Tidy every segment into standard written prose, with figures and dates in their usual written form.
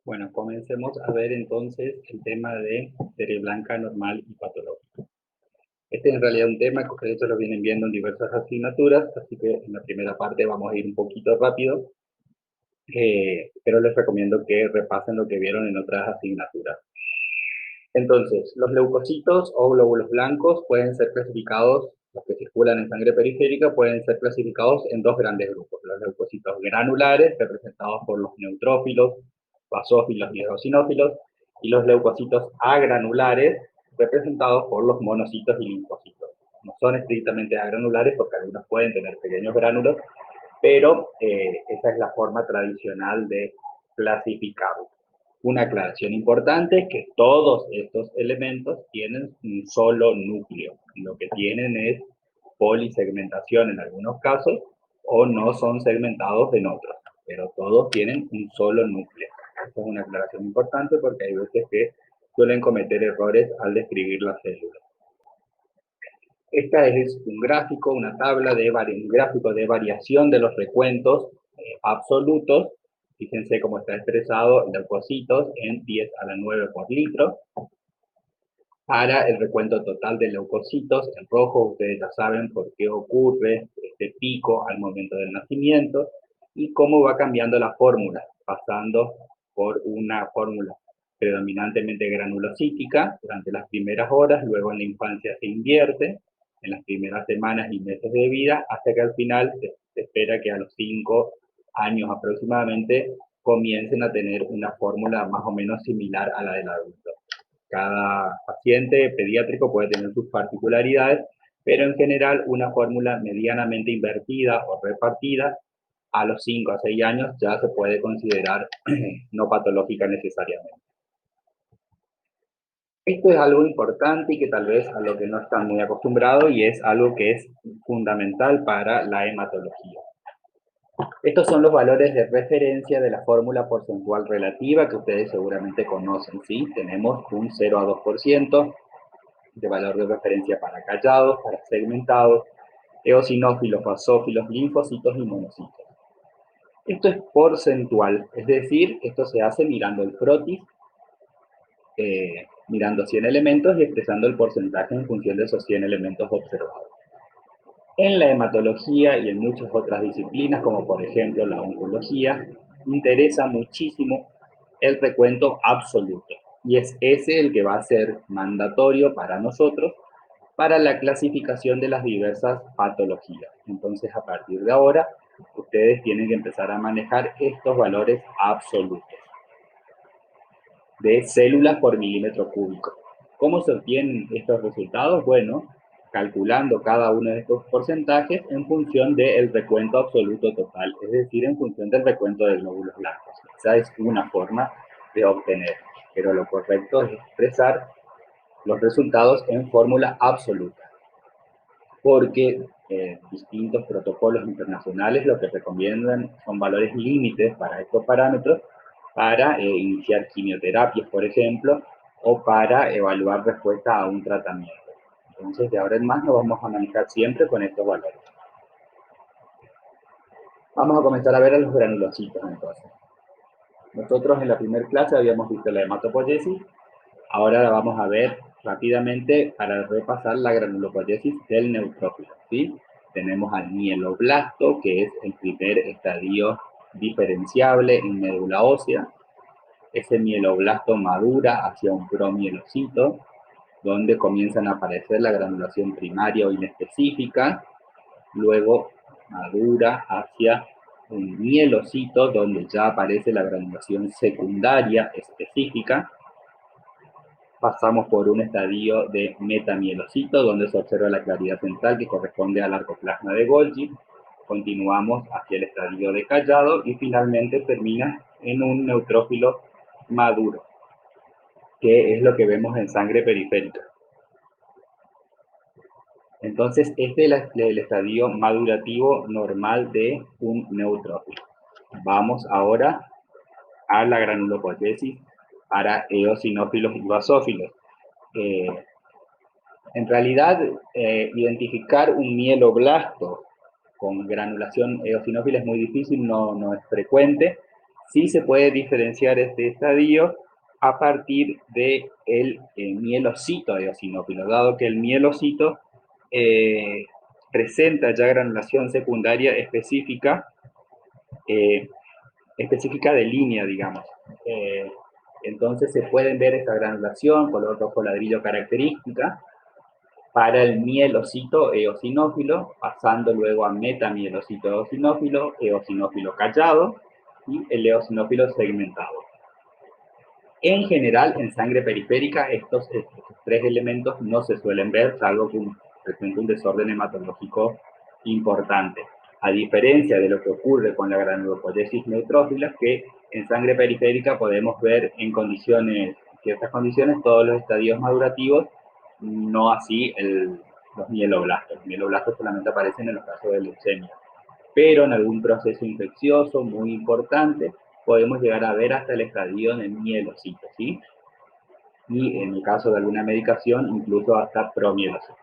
Bueno, comencemos a ver entonces el tema de serie blanca normal y patológica. Este es en realidad un tema que ustedes lo vienen viendo en diversas asignaturas, así que en la primera parte vamos a ir un poquito rápido, pero les recomiendo que repasen lo que vieron en otras asignaturas. Entonces, los leucocitos o glóbulos blancos pueden ser clasificados, los que circulan en sangre periférica pueden ser clasificados en dos grandes grupos: los leucocitos granulares, representados por los neutrófilos, basófilos y eosinófilos, y los leucocitos agranulares, representados por los monocitos y linfocitos. No son estrictamente agranulares porque algunos pueden tener pequeños gránulos, pero esa es la forma tradicional de clasificarlos. Una aclaración importante es que todos estos elementos tienen un solo núcleo. Lo que tienen es polisegmentación en algunos casos o no son segmentados en otros, pero todos tienen un solo núcleo. Esta es una aclaración importante porque hay veces que suelen cometer errores al describir las células. Esta es un gráfico, una tabla de un gráfico de variación de los recuentos absolutos. Fíjense cómo está expresado leucocitos en 10 a la 9 por litro. Para el recuento total de leucocitos, en rojo ustedes ya saben por qué ocurre este pico al momento del nacimiento y cómo va cambiando la fórmula, pasando por una fórmula predominantemente granulocítica durante las primeras horas, luego en la infancia se invierte, en las primeras semanas y meses de vida, hasta que al final se espera que a los 5 años aproximadamente comiencen a tener una fórmula más o menos similar a la del adulto. Cada paciente pediátrico puede tener sus particularidades, pero en general una fórmula medianamente invertida o repartida a los 5 a 6 años ya se puede considerar no patológica necesariamente. Esto es algo importante y que tal vez a lo que no están muy acostumbrados, y es algo que es fundamental para la hematología. Estos son los valores de referencia de la fórmula porcentual relativa que ustedes seguramente conocen, ¿sí? Tenemos un 0 a 2% de valor de referencia para callados, para segmentados, eosinófilos, basófilos, linfocitos y monocitos. Esto es porcentual, es decir, esto se hace mirando el frotis, mirando 100 elementos y expresando el porcentaje en función de esos 100 elementos observados. En la hematología y en muchas otras disciplinas, como por ejemplo la oncología, interesa muchísimo el recuento absoluto. Y es ese el que va a ser mandatorio para nosotros para la clasificación de las diversas patologías. Entonces, a partir de ahora, ustedes tienen que empezar a manejar estos valores absolutos de células por milímetro cúbico. ¿Cómo se obtienen estos resultados? Bueno, calculando cada uno de estos porcentajes en función del recuento absoluto total, es decir, en función del recuento de glóbulos blancos. Esa es una forma de obtener, pero lo correcto es expresar los resultados en fórmula absoluta, porque distintos protocolos internacionales lo que recomiendan son valores límites para estos parámetros para iniciar quimioterapias, por ejemplo, o para evaluar respuesta a un tratamiento. Entonces, de ahora en más nos vamos a manejar siempre con estos valores. Vamos a comenzar a ver a los granulocitos entonces. Nosotros en la primera clase habíamos visto la hematopoiesis, ahora la vamos a ver rápidamente para repasar la granulopoiesis del neutrófilo, ¿sí? Tenemos al mieloblasto, que es el primer estadio diferenciable en médula ósea. Ese mieloblasto madura hacia un promielocito, donde comienzan a aparecer la granulación primaria o inespecífica, luego madura hacia un mielocito, donde ya aparece la granulación secundaria específica. Pasamos por un estadio de metamielocito, donde se observa la claridad central que corresponde al arcoplasma de Golgi. Continuamos hacia el estadio de callado y finalmente termina en un neutrófilo maduro, que es lo que vemos en sangre periférica. Entonces, este es el estadio madurativo normal de un neutrófilo. Vamos ahora a la granulopoiesis para eosinófilos y basófilos. En realidad, identificar un mieloblasto con granulación eosinófila es muy difícil, no es frecuente. Sí se puede diferenciar este estadio a partir del mielocito eosinófilo, dado que el mielocito eh, presenta ya granulación secundaria eh, específica de línea, digamos. Eh, entonces se pueden ver esa granulación, color rojo ladrillo característica, para el mielocito eosinófilo, pasando luego a metamielocito eosinófilo callado y el eosinófilo segmentado. En general, en sangre periférica, estos tres elementos no se suelen ver, salvo que presente un desorden hematológico importante. A diferencia de lo que ocurre con la granulopoyesis neutrófila, que en sangre periférica podemos ver en ciertas condiciones, todos los estadios madurativos, no así los mieloblastos. Los mieloblastos solamente aparecen en los casos de leucemia. Pero en algún proceso infeccioso muy importante, podemos llegar a ver hasta el estadio de mielocito, ¿sí? Y en el caso de alguna medicación, incluso hasta promielocito.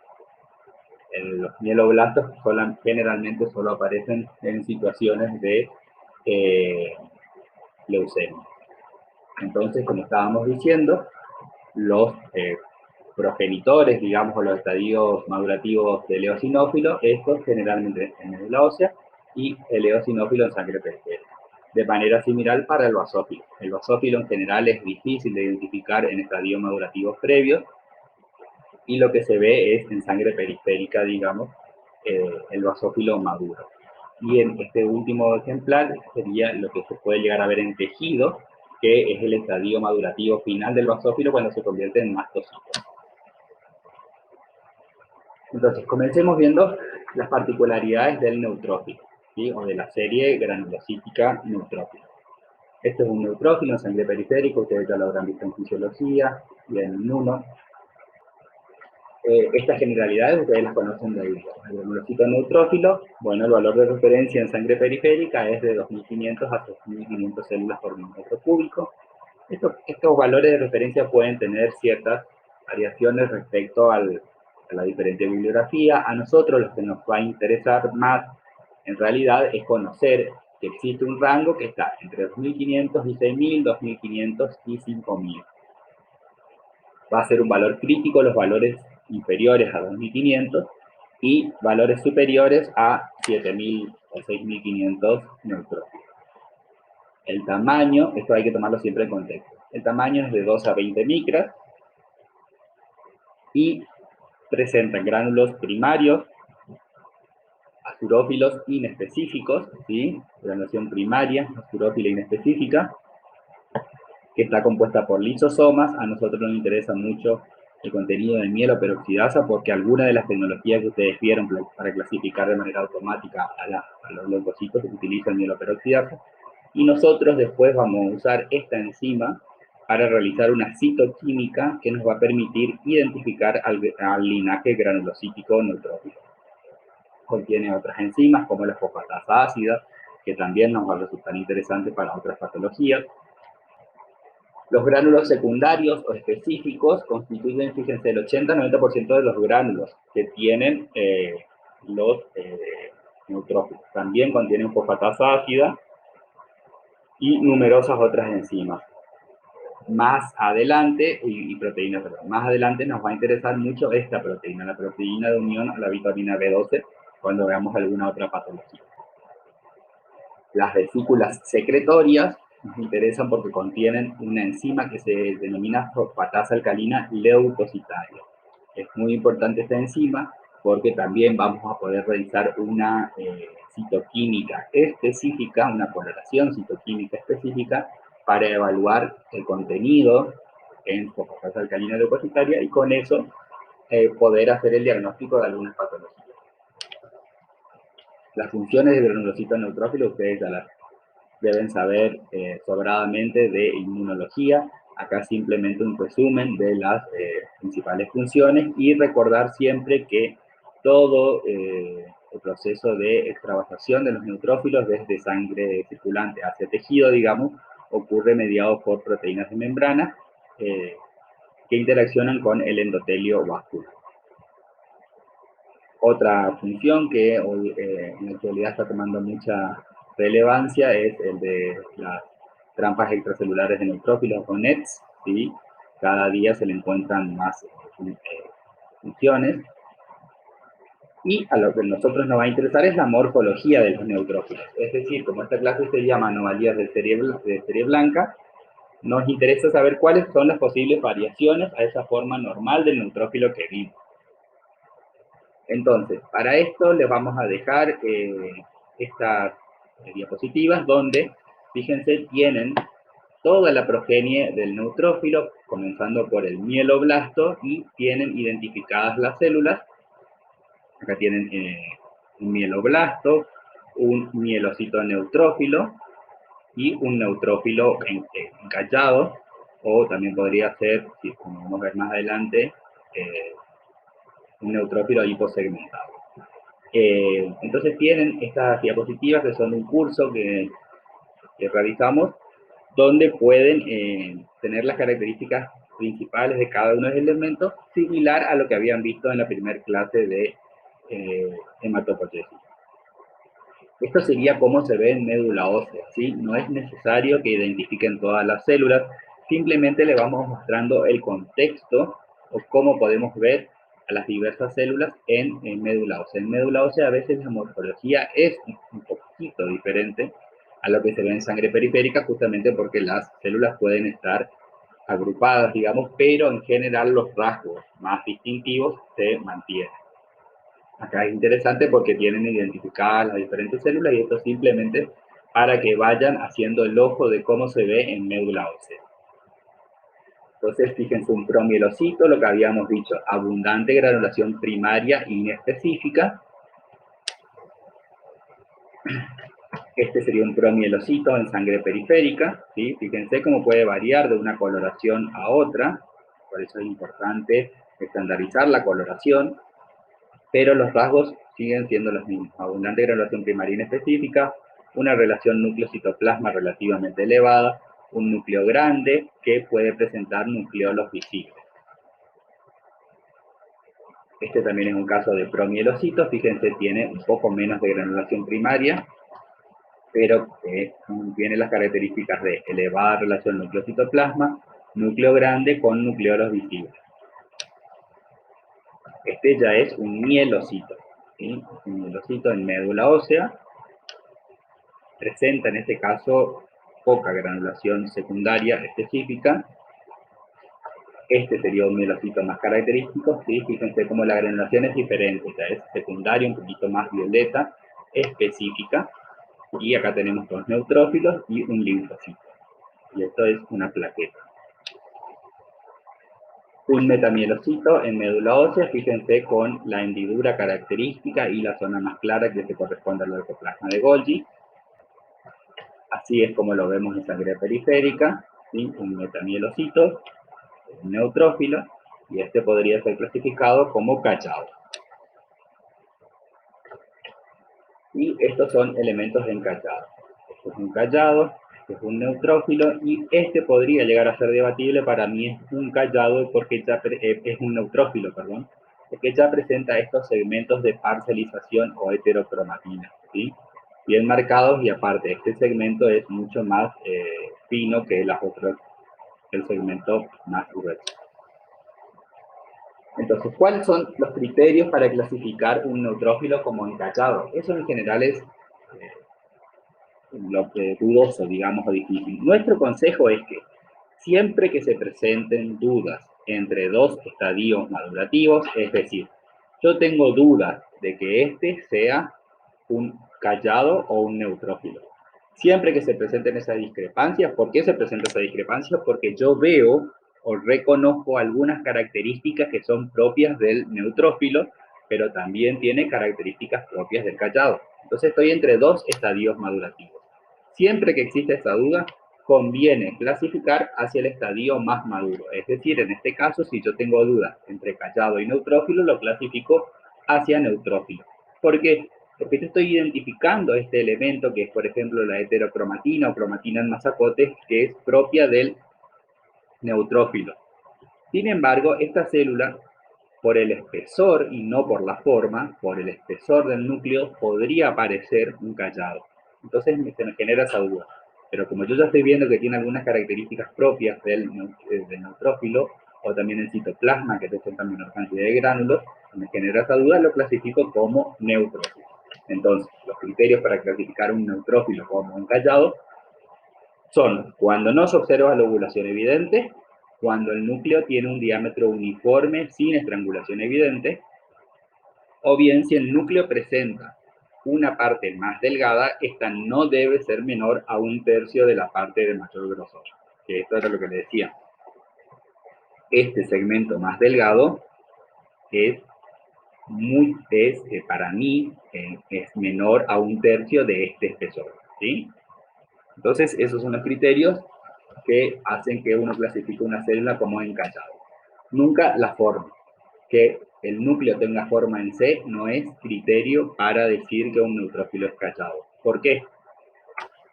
Los mieloblastos generalmente solo aparecen en situaciones de leucemia. Entonces, como estábamos diciendo, los progenitores, digamos, o los estadios madurativos del eosinófilo, estos generalmente en médula ósea y el eosinófilo en sangre periférica. De manera similar para el basófilo. El basófilo en general es difícil de identificar en estadios madurativos previos y lo que se ve es en sangre periférica, digamos, el basófilo maduro. Y en este último ejemplar sería lo que se puede llegar a ver en tejido, que es el estadio madurativo final del basófilo cuando se convierte en mastocito. Entonces, comencemos viendo las particularidades del neutrófilo, ¿sí? O de la serie granulocítica neutrófila. Este es un neutrófilo en sangre periférica, ustedes ya lo habrán visto en fisiología y en inmuno. Estas generalidades ustedes las conocen de ahí. El granulocito neutrófilo, bueno, el valor de referencia en sangre periférica es de 2.500 a 6.500 células por milímetro cúbico. Estos valores de referencia pueden tener ciertas variaciones respecto a la diferente bibliografía. A nosotros lo que nos va a interesar más, en realidad, es conocer que existe un rango que está entre 2.500 y 6.000, 2.500 y 5.000. Va a ser un valor crítico los valores inferiores a 2.500 y valores superiores a 7.000 o 6.500 neutrófilos. El tamaño, esto hay que tomarlo siempre en contexto, el tamaño es de 2 a 20 micras y presentan gránulos primarios, azurófilos inespecíficos, ¿sí? Granulación primaria, azurófila inespecífica, que está compuesta por lisosomas. A nosotros nos interesa mucho el contenido de mieloperoxidasa porque algunas de las tecnologías que ustedes vieron para clasificar de manera automática a los leucocitos utilizan mieloperoxidasa. Y nosotros después vamos a usar esta enzima para realizar una citoquímica que nos va a permitir identificar al linaje granulocítico neutrófico. Contiene otras enzimas como la fosfatasa ácida, que también nos va a resultar interesante para otras patologías. Los gránulos secundarios o específicos constituyen, fíjense, el 80-90% de los gránulos que tienen los neutrófilos. También contienen fosfatasa ácida y numerosas otras enzimas. Más adelante, proteínas, perdón, más adelante nos va a interesar mucho esta proteína, la proteína de unión a la vitamina B12, cuando veamos alguna otra patología. Las vesículas secretorias nos interesan porque contienen una enzima que se denomina fosfatasa alcalina leucocitaria. Es muy importante esta enzima porque también vamos a poder realizar una citoquímica específica, una coloración citoquímica específica para evaluar el contenido en fosfatasa alcalina leucocitaria y con eso poder hacer el diagnóstico de algunas patologías. Las funciones del granulocito neutrófilo ustedes ya las deben saber sobradamente de inmunología. Acá simplemente un resumen de las principales funciones y recordar siempre que todo el proceso de extravasación de los neutrófilos desde sangre circulante hacia tejido, digamos, ocurre mediado por proteínas de membrana que interaccionan con el endotelio vascular. Otra función que hoy en la actualidad está tomando mucha relevancia es el de las trampas extracelulares de neutrófilos o NETs, ¿sí? Cada día se le encuentran más funciones. Y a lo que a nosotros nos va a interesar es la morfología de los neutrófilos. Es decir, como esta clase se llama anomalías de serie blanca, nos interesa saber cuáles son las posibles variaciones a esa forma normal del neutrófilo que vimos. Entonces, para esto les vamos a dejar estas diapositivas donde, fíjense, tienen toda la progenie del neutrófilo, comenzando por el mieloblasto, y tienen identificadas las células. Acá tienen un mieloblasto, un mielocito neutrófilo y un neutrófilo encallado, o también podría ser, como vamos a ver más adelante, un neutrófilo hiposegmentado. Entonces tienen estas diapositivas que son un curso que realizamos, donde pueden tener las características principales de cada uno de los elementos, similar a lo que habían visto en la primera clase de hematopoiesis. Esto sería cómo se ve en médula ósea, ¿sí? No es necesario que identifiquen todas las células, simplemente le vamos mostrando el contexto o cómo podemos ver a las diversas células en médula ósea. En médula ósea a veces la morfología es un poquito diferente a lo que se ve en sangre periférica, justamente porque las células pueden estar agrupadas, digamos, pero en general los rasgos más distintivos se mantienen. Acá es interesante porque tienen identificadas las diferentes células y esto simplemente para que vayan haciendo el ojo de cómo se ve en médula ósea. Entonces, fíjense, un promielocito, lo que habíamos dicho, abundante granulación primaria inespecífica. Este sería un promielocito en sangre periférica, ¿sí? Fíjense cómo puede variar de una coloración a otra, por eso es importante estandarizar la coloración, pero los rasgos siguen siendo los mismos. Abundante granulación primaria inespecífica, una relación núcleo-citoplasma relativamente elevada, un núcleo grande que puede presentar nucleolos visibles. Este también es un caso de promielocito, fíjense, tiene un poco menos de granulación primaria, pero tiene las características de elevada relación núcleo-citoplasma, núcleo grande con nucleolos visibles. Este ya es un mielocito, ¿sí? Un mielocito en médula ósea. Presenta en este caso poca granulación secundaria específica. Este sería un mielocito más característico, ¿sí? Fíjense cómo la granulación es diferente, o sea, es secundaria, un poquito más violeta, específica, y acá tenemos dos neutrófilos y un linfocito, y esto es una plaqueta. Un metamielocito en médula ósea, fíjense con la hendidura característica y la zona más clara que se corresponde al leucoplasma de Golgi. Así es como lo vemos en sangre periférica, ¿sí? Un metamielocito, un neutrófilo, y este podría ser clasificado como callado. Y estos son elementos de encallado. Este es un callado, este es un neutrófilo, y este podría llegar a ser debatible. Para mí es un callado porque ya es un neutrófilo, perdón, porque ya presenta estos segmentos de parcelización o heterocromatina, ¿sí? Bien marcados, y aparte este segmento es mucho más fino que las otras, el segmento más grueso. Entonces, ¿cuáles son los criterios para clasificar un neutrófilo como encallado? Eso en general es lo que dudoso, digamos, o difícil. Nuestro consejo es que siempre que se presenten dudas entre dos estadios madurativos, es decir, yo tengo dudas de que este sea un callado o un neutrófilo. Siempre que se presenten esas discrepancias, ¿por qué se presenta esa discrepancia? Porque yo veo o reconozco algunas características que son propias del neutrófilo, pero también tiene características propias del callado. Entonces estoy entre dos estadios madurativos. Siempre que existe esta duda, conviene clasificar hacia el estadio más maduro. Es decir, en este caso, si yo tengo dudas entre callado y neutrófilo, lo clasifico hacia neutrófilo. ¿Por qué? Porque yo estoy identificando este elemento que es, por ejemplo, la heterocromatina o cromatina en masacote, que es propia del neutrófilo. Sin embargo, esta célula, por el espesor y no por la forma, por el espesor del núcleo, podría parecer un callado. Entonces se me genera esa duda. Pero como yo ya estoy viendo que tiene algunas características propias del neutrófilo, o también el citoplasma, que presenta menor cantidad de gránulos, me genera esa duda, lo clasifico como neutrófilo. Entonces, los criterios para clasificar un neutrófilo como un callado son cuando no se observa la ovulación evidente, cuando el núcleo tiene un diámetro uniforme sin estrangulación evidente, o bien si el núcleo presenta una parte más delgada, esta no debe ser menor a 1/3 de la parte de mayor grosor. Que esto era lo que le decía. Este segmento más delgado para mí es menor a 1/3 de este espesor, ¿sí? Entonces, esos son los criterios que hacen que uno clasifique una célula como encallado. Nunca la forma. Que el núcleo tenga forma en C no es criterio para decir que un neutrófilo es callado. ¿Por qué?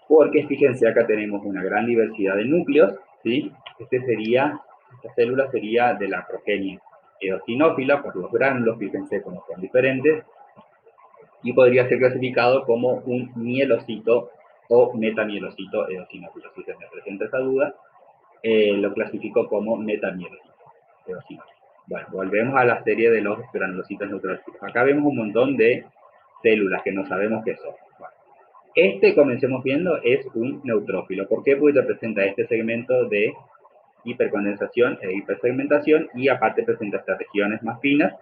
Porque fíjense, acá tenemos una gran diversidad de núcleos, ¿sí? Esta célula sería de la progenie eosinófila por los gránulos, fíjense cómo son diferentes, y podría ser clasificado como un mielocito o metamielocito eosinófilo. Si se me presenta esa duda, lo clasifico como metamielocito eosinófilo. Bueno, volvemos a la serie de los granulocitos neutrófilos. Acá vemos un montón de células que no sabemos qué son. Bueno, comencemos viendo, es un neutrófilo. ¿Por qué? Porque presenta este segmento de hipercondensación e hipersegmentación, y aparte presenta estas regiones más finas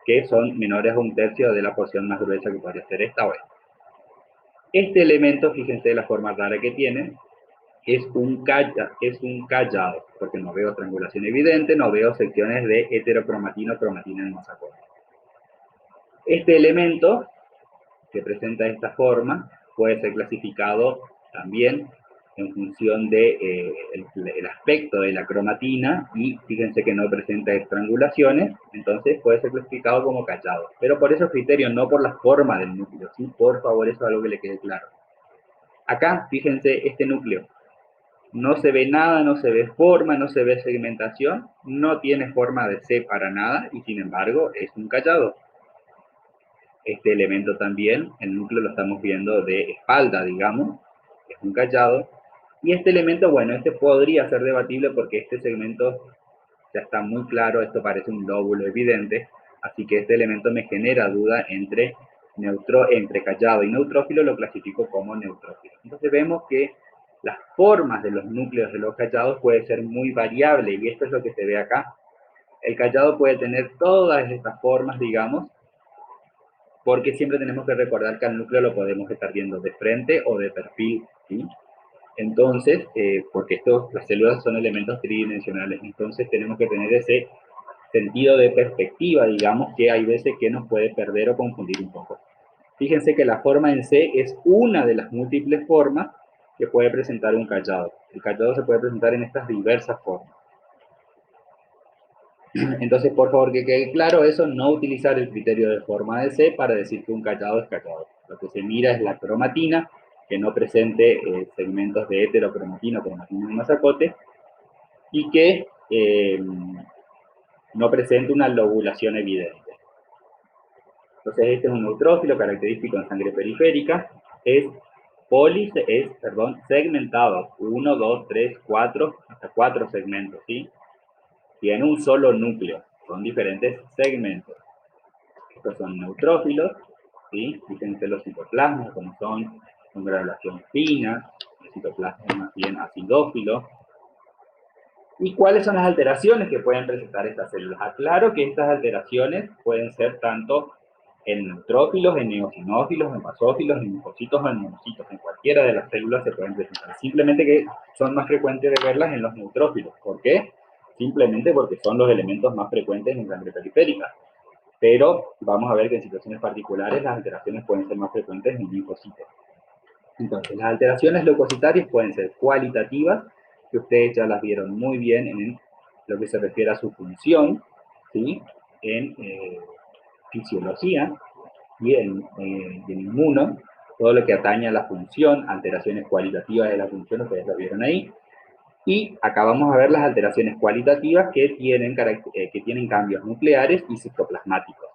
que son menores a 1/3 de la porción más gruesa, que podría ser esta o esta. Este elemento, fíjense la forma rara que tiene, es un callado, porque no veo triangulación evidente, no veo secciones de heterocromatina o cromatina en mosacote. Este elemento, que presenta esta forma, puede ser clasificado también en función de el aspecto de la cromatina, y fíjense que no presenta estrangulaciones, entonces puede ser clasificado como callado. Pero por esos criterios, no por la forma del núcleo, ¿sí? Por favor, eso es algo que le quede claro. Acá, fíjense, este núcleo no se ve nada, no se ve forma, no se ve segmentación, no tiene forma de C para nada, y sin embargo es un callado. Este elemento también, el núcleo lo estamos viendo de espalda, digamos, es un callado. Y este elemento, bueno, este podría ser debatible porque este segmento ya está muy claro, esto parece un lóbulo evidente, así que este elemento me genera duda entre callado y neutrófilo, lo clasifico como neutrófilo. Entonces vemos que las formas de los núcleos de los callados puede ser muy variable, y esto es lo que se ve acá. El callado puede tener todas estas formas, digamos, porque siempre tenemos que recordar que al núcleo lo podemos estar viendo de frente o de perfil, ¿sí? Entonces, porque las células son elementos tridimensionales, entonces tenemos que tener ese sentido de perspectiva, digamos, que hay veces que nos puede perder o confundir un poco. Fíjense que la forma en C es una de las múltiples formas que puede presentar un callado. El callado se puede presentar en estas diversas formas. Entonces, por favor, que quede claro eso, no utilizar el criterio de forma de C para decir que un callado es callado. Lo que se mira es la cromatina, que no presente segmentos de heterocromatina o cromatina en masacote, y que no presente una lobulación evidente. Entonces, este es un neutrófilo característico en sangre periférica, es segmentado, 1, 2, 3, 4, hasta 4 segmentos, ¿sí? Tiene un solo núcleo, son diferentes segmentos. Estos son neutrófilos, ¿sí? Fíjense los citoplasmas, como son granulación fina, el citoplasma es más bien acidófilo. ¿Y cuáles son las alteraciones que pueden presentar estas células? Aclaro que estas alteraciones pueden ser tanto en neutrófilos, en eosinófilos, en basófilos, en linfocitos o en monocitos. En cualquiera de las células se pueden presentar. Simplemente que son más frecuentes de verlas en los neutrófilos. ¿Por qué? Simplemente porque son los elementos más frecuentes en sangre periférica. Pero vamos a ver que en situaciones particulares las alteraciones pueden ser más frecuentes en linfocitos. Entonces, las alteraciones leucocitarias pueden ser cualitativas, que ustedes ya las vieron muy bien en lo que se refiere a su función, ¿sí? En fisiología y en inmuno, todo lo que atañe a la función, alteraciones cualitativas de la función, ustedes lo vieron ahí. Y acá vamos a ver las alteraciones cualitativas que tienen cambios nucleares y citoplasmáticos.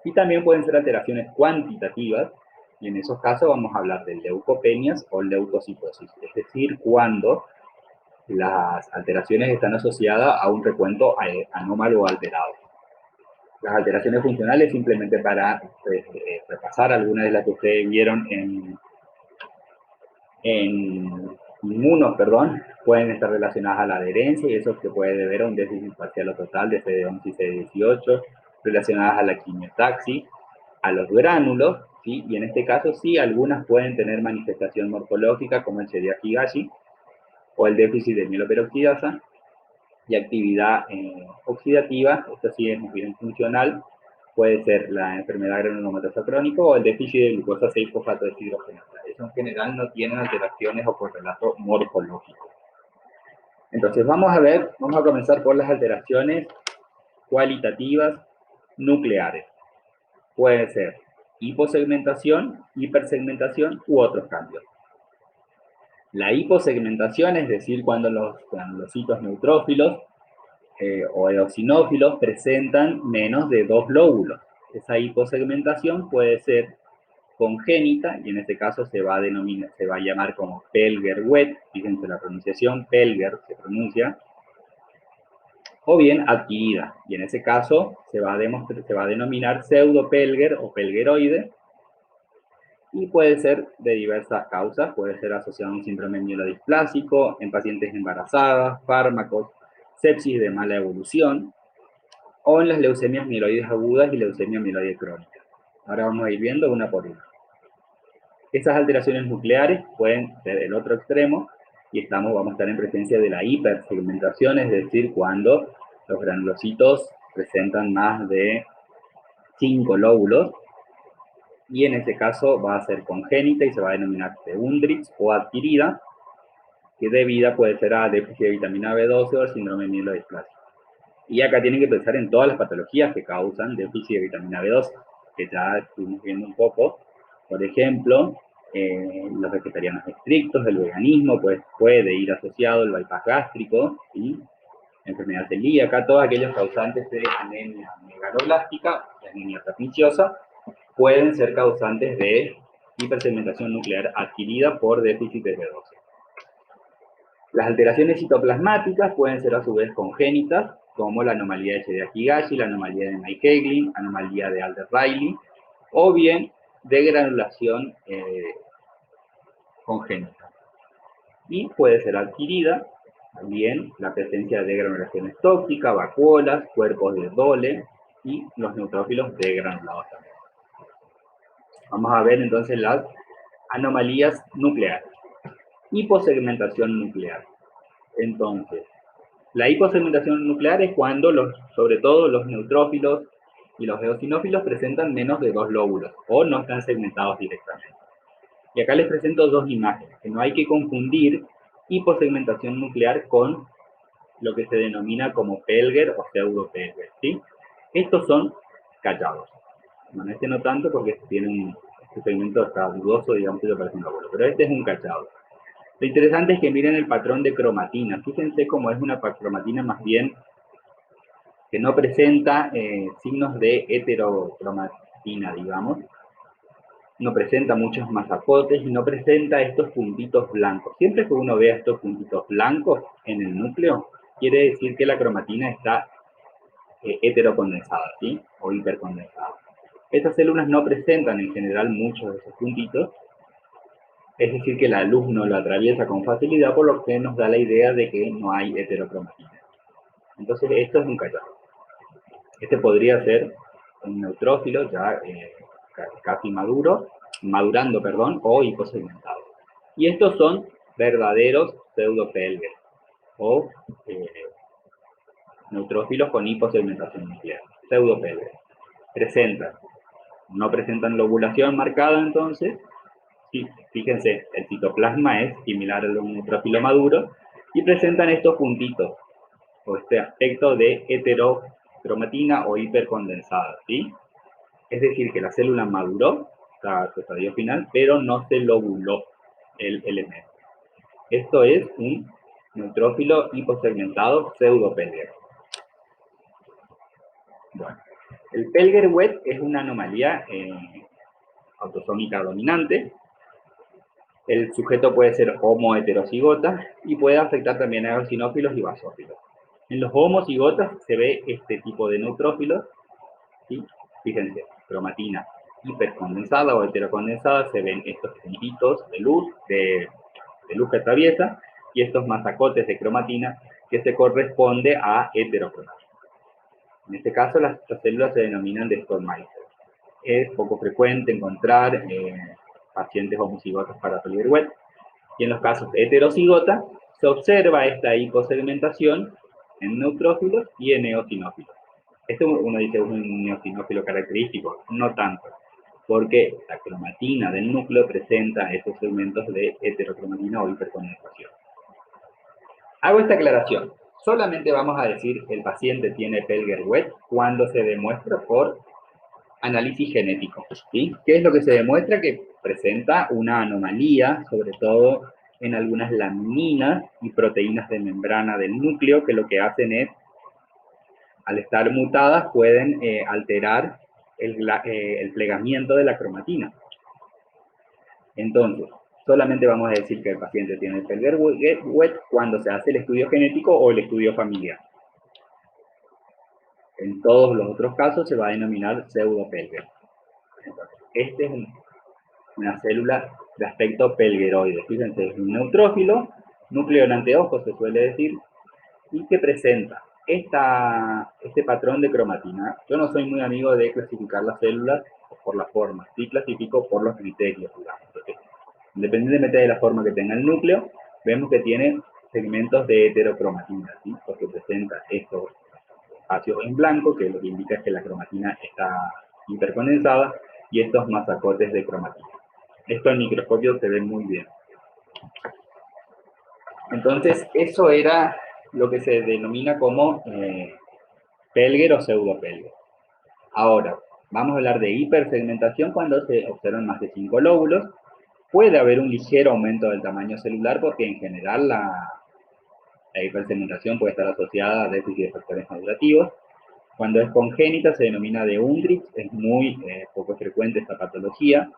Y también pueden ser alteraciones cuantitativas, Y en esos casos vamos a hablar de leucopenias o leucocitosis, es decir, cuando las alteraciones están asociadas a un recuento anómalo o alterado. Las alteraciones funcionales, simplemente para repasar algunas de las que ustedes vieron en inmunos, pueden estar relacionadas a la adherencia, y eso se puede deber a un déficit parcial o total de CD11 y CD18, relacionadas a la quimiotaxis, a los gránulos, ¿sí? Y en este caso sí, algunas pueden tener manifestación morfológica, como el Chiari-Higashi, o el déficit de mieloperoxidasa, y actividad oxidativa, esto sí es más bien funcional, puede ser la enfermedad granulomatosa crónica o el déficit de glucosa 6-fosfato deshidrogenasa. Eso en general no tienen alteraciones o correlato morfológico. Entonces vamos a comenzar por las alteraciones cualitativas nucleares. Puede ser hiposegmentación, hipersegmentación u otros cambios. La hiposegmentación, es decir, cuando los granulocitos neutrófilos o eosinófilos presentan menos de 2 lóbulos. Esa hiposegmentación puede ser congénita, y en este caso se va a llamar como Pelger-Wett, fíjense la pronunciación, Pelger se pronuncia, o bien adquirida, y en ese caso se va a denominar pseudo-Pelger o pelgeroide, y puede ser de diversas causas, puede ser asociado a un síndrome mielodisplásico, en pacientes embarazadas, fármacos, sepsis de mala evolución, o en las leucemias mieloides agudas y leucemia mieloide crónica. Ahora vamos a ir viendo una por una. Esas alteraciones nucleares pueden ser el otro extremo, y vamos a estar en presencia de la hipersegmentación, es decir, cuando los granulocitos presentan más de 5 lóbulos, y en este caso va a ser congénita y se va a denominar Peyndrix o adquirida, que debida puede ser a déficit de vitamina B12 o al síndrome mielodisplásico. Y acá tienen que pensar en todas las patologías que causan déficit de vitamina B12, que ya estuvimos viendo un poco. Por ejemplo, los vegetarianos estrictos, el veganismo, pues puede ir asociado al bypass gástrico, ¿sí? Enfermedad celíaca, todos aquellos causantes de anemia megaloblástica y anemia perniciosa pueden ser causantes de hipersegmentación nuclear adquirida por déficit de B12. Las alteraciones citoplasmáticas pueden ser a su vez congénitas, como la anomalía de Chiari-Higashi, la anomalía de Meigs-Heiglin, anomalía de Alder-Rayleigh, o bien de granulación congénita. Y puede ser adquirida también la presencia de granulaciones tóxicas, vacuolas, cuerpos de Dole y los neutrófilos degranulados también. Vamos a ver entonces las anomalías nucleares. Hiposegmentación nuclear. Entonces, la hiposegmentación nuclear es cuando, sobre todo los neutrófilos y los eosinófilos, presentan menos de 2 lóbulos o no están segmentados directamente. Y acá les presento dos imágenes, que no hay que confundir hiposegmentación nuclear con lo que se denomina como Pelger o pseudo-Pelger, ¿sí? Estos son callados. Bueno, este no tanto porque este segmento está dudoso, digamos que parece un lóbulo, pero este es un cachado. Lo interesante es que miren el patrón de cromatina. Fíjense cómo es una cromatina más bien que no presenta signos de heterocromatina, digamos. No presenta muchos mazacotes y no presenta estos puntitos blancos. Siempre que uno vea estos puntitos blancos en el núcleo, quiere decir que la cromatina está heterocondensada, ¿sí? O hipercondensada. Estas células no presentan en general muchos de esos puntitos, es decir, que la luz no lo atraviesa con facilidad, por lo que nos da la idea de que no hay heterocromatina. Entonces, esto es un callado. Este podría ser un neutrófilo ya casi madurando, o hiposegmentado. Y estos son verdaderos pseudo-Pelger o neutrófilos con hiposegmentación nuclear, pseudo-Pelger. No presentan lobulación marcada, entonces, sí, fíjense, el citoplasma es similar al de un neutrófilo maduro y presentan estos puntitos o este aspecto de heterocromatina o hipercondensada, ¿sí? Es decir, que la célula maduró hasta su estadio final, pero no se lobuló el elemento. Esto es un neutrófilo hiposegmentado pseudo-Pelger. Bueno, el Pelger-Wett es una anomalía autosómica dominante. El sujeto puede ser homo-heterocigota y puede afectar también a eosinófilos y basófilos. En los homocigotas se ve este tipo de neutrófilos, ¿sí? Fíjense, cromatina hipercondensada o heterocondensada, se ven estos puntitos de luz que atraviesa y estos masacotes de cromatina que se corresponde a heterocromatina. En este caso las células se denominan de Stolmeister. Es poco frecuente encontrar pacientes homocigotas para Tolliver-Wet, y en los casos heterocigotas se observa esta hiposegmentación en neutrófilos y en eosinófilos. Esto uno dice un eosinófilo característico, no tanto, porque la cromatina del núcleo presenta estos segmentos de heterocromatina o hipercondensación. Hago esta aclaración. Solamente vamos a decir que el paciente tiene Pelger-Wet cuando se demuestra por análisis genético, ¿sí? ¿Qué es lo que se demuestra? Que presenta una anomalía, sobre todo en algunas lamininas y proteínas de membrana del núcleo, que lo que hacen es, al estar mutadas, pueden alterar el plegamiento de la cromatina. Entonces, solamente vamos a decir que el paciente tiene el Pelger-Wet cuando se hace el estudio genético o el estudio familiar. En todos los otros casos se va a denominar pseudo-Pelger. Esta es una célula de aspecto pelgueroide. Fíjense, es un neutrófilo, núcleo del anteojo se suele decir, y que presenta este patrón de cromatina. Yo no soy muy amigo de clasificar las células por la forma, sí clasifico por los criterios, digamos. Porque independientemente de la forma que tenga el núcleo, vemos que tiene segmentos de heterocromatina, ¿sí? Porque presenta estos espacios en blanco, que lo que indica es que la cromatina está hipercondensada, y estos masacotes de cromatina. Esto al microscopio se ve muy bien. Entonces, eso era lo que se denomina como Pelger o pseudopelger. Ahora, vamos a hablar de hipersegmentación cuando se observan más de 5 lóbulos. Puede haber un ligero aumento del tamaño celular porque en general la hipersegmentación puede estar asociada a déficit de factores madurativos. Cuando es congénita se denomina de Undrich, es muy poco frecuente esta patología.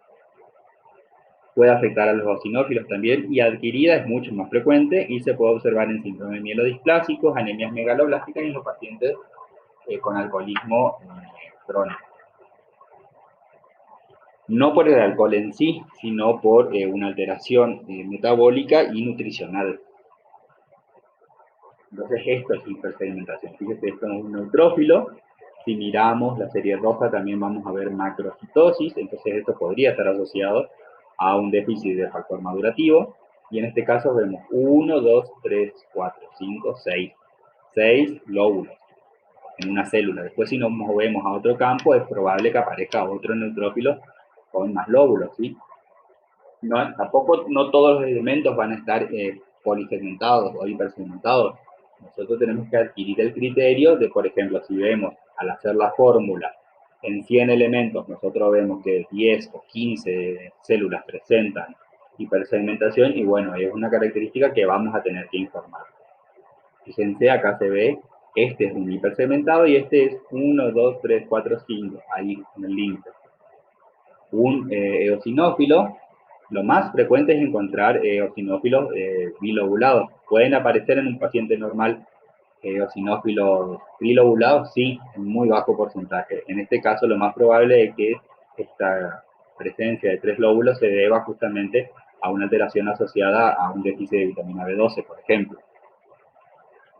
Puede afectar a los eosinófilos también, y adquirida es mucho más frecuente y se puede observar en síndrome mielodisplásico, anemias megaloblásticas y en los pacientes con alcoholismo crónico. No por el alcohol en sí, sino por una alteración metabólica y nutricional. Entonces esto es hipersegmentación. Fíjate, esto es un neutrófilo. Si miramos la serie roja también vamos a ver macrocitosis, entonces esto podría estar asociado a un déficit de factor madurativo. Y en este caso vemos 1, 2, 3, 4, 5, 6. 6 lóbulos en una célula. Después si nos movemos a otro campo es probable que aparezca otro neutrófilo con más lóbulos, ¿sí? No, tampoco no todos los elementos van a estar polisegmentados o hipersegmentados. Nosotros tenemos que adquirir el criterio de, por ejemplo, si vemos al hacer la fórmula en 100 elementos, nosotros vemos que 10 o 15 células presentan hipersegmentación y bueno, es una característica que vamos a tener que informar. Fíjense, acá se ve, este es un hipersegmentado y este es 1, 2, 3, 4, 5, ahí en el límite. Un eosinófilo, lo más frecuente es encontrar eosinófilos bilobulados. ¿Pueden aparecer en un paciente normal eosinófilos trilobulados? Sí, en muy bajo porcentaje. En este caso, lo más probable es que esta presencia de 3 lóbulos se deba justamente a una alteración asociada a un déficit de vitamina B12, por ejemplo.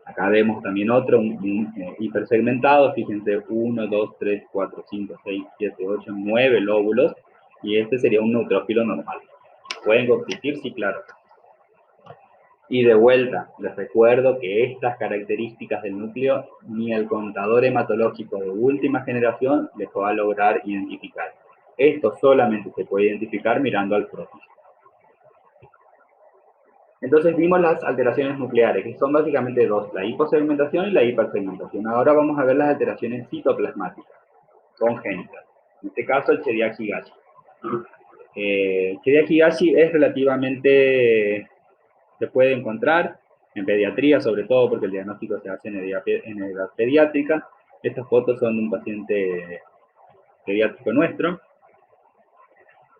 Acá vemos también otro, un hipersegmentado, fíjense, 1, 2, 3, 4, 5, 6, 7, 8, 9 lóbulos, y este sería un neutrófilo normal. ¿Pueden coexistir? Sí, claro. Y de vuelta, les recuerdo que estas características del núcleo ni el contador hematológico de última generación les va a lograr identificar. Esto solamente se puede identificar mirando al prótesis. Entonces vimos las alteraciones nucleares, que son básicamente dos, la hiposegmentación y la hipersegmentación. Ahora vamos a ver las alteraciones citoplasmáticas, congénitas. En este caso, el Chidiac-Higashi. Chidiac-Higashi es relativamente, se puede encontrar en pediatría, sobre todo porque el diagnóstico se hace en edad pediátrica. Estas fotos son de un paciente pediátrico nuestro.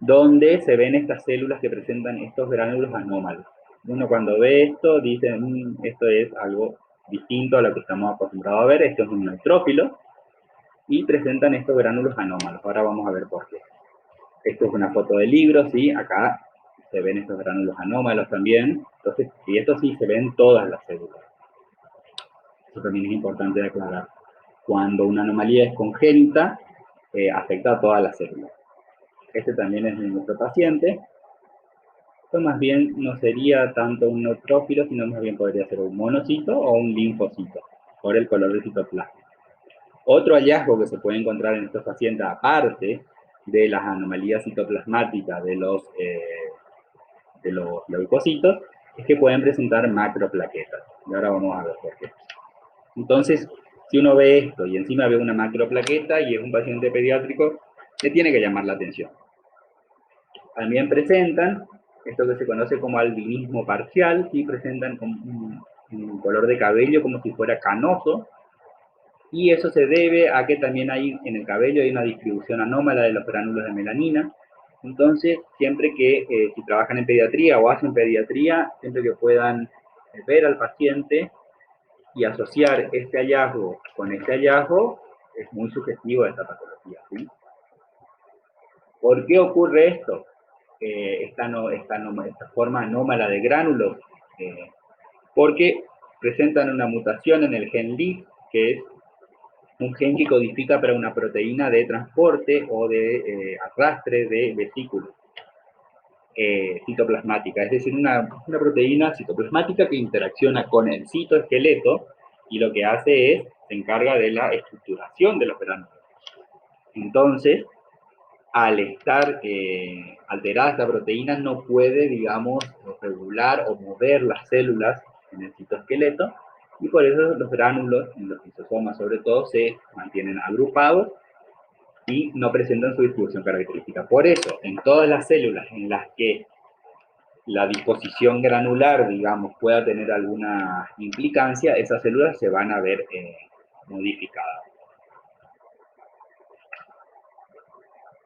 donde se ven estas células que presentan estos gránulos anómalos. Uno cuando ve esto dice, esto es algo distinto a lo que estamos acostumbrados a ver, esto es un neutrófilo, y presentan estos gránulos anómalos. Ahora vamos a ver por qué. Esto es una foto del libro, ¿sí? Acá se ven estos gránulos anómalos también. Entonces, y esto sí se ven todas las células. Eso también es importante de aclarar. Cuando una anomalía es congénita, afecta a todas las células. Este también es nuestro paciente. Esto más bien no sería tanto un neutrófilo, sino más bien podría ser un monocito o un linfocito, por el color del citoplasma. Otro hallazgo que se puede encontrar en estos pacientes, aparte de las anomalías citoplasmáticas de los leucocitos, es que pueden presentar macroplaquetas. Y ahora vamos a ver por qué. Entonces, si uno ve esto y encima ve una macroplaqueta y es un paciente pediátrico, le tiene que llamar la atención. También presentan esto que se conoce como albinismo parcial, y presentan un color de cabello como si fuera canoso, y eso se debe a que también hay en el cabello hay una distribución anómala de los gránulos de melanina. Entonces, siempre que si trabajan en pediatría o hacen pediatría, siempre que puedan ver al paciente y asociar este hallazgo con este hallazgo, es muy sugestivo de esta patología, ¿sí? ¿Por qué ocurre esto? Esta forma anómala de gránulos, porque presentan una mutación en el gen LIF, que es un gen que codifica para una proteína de transporte o de arrastre de vesículas citoplasmática, es decir, una proteína citoplasmática que interacciona con el citoesqueleto y lo que hace es, se encarga de la estructuración de los gránulos. Entonces, al estar alterada esta proteína, no puede, digamos, regular o mover las células en el citoesqueleto, y por eso los gránulos, en los lisosomas sobre todo, se mantienen agrupados y no presentan su distribución característica. Por eso, en todas las células en las que la disposición granular, digamos, pueda tener alguna implicancia, esas células se van a ver modificadas.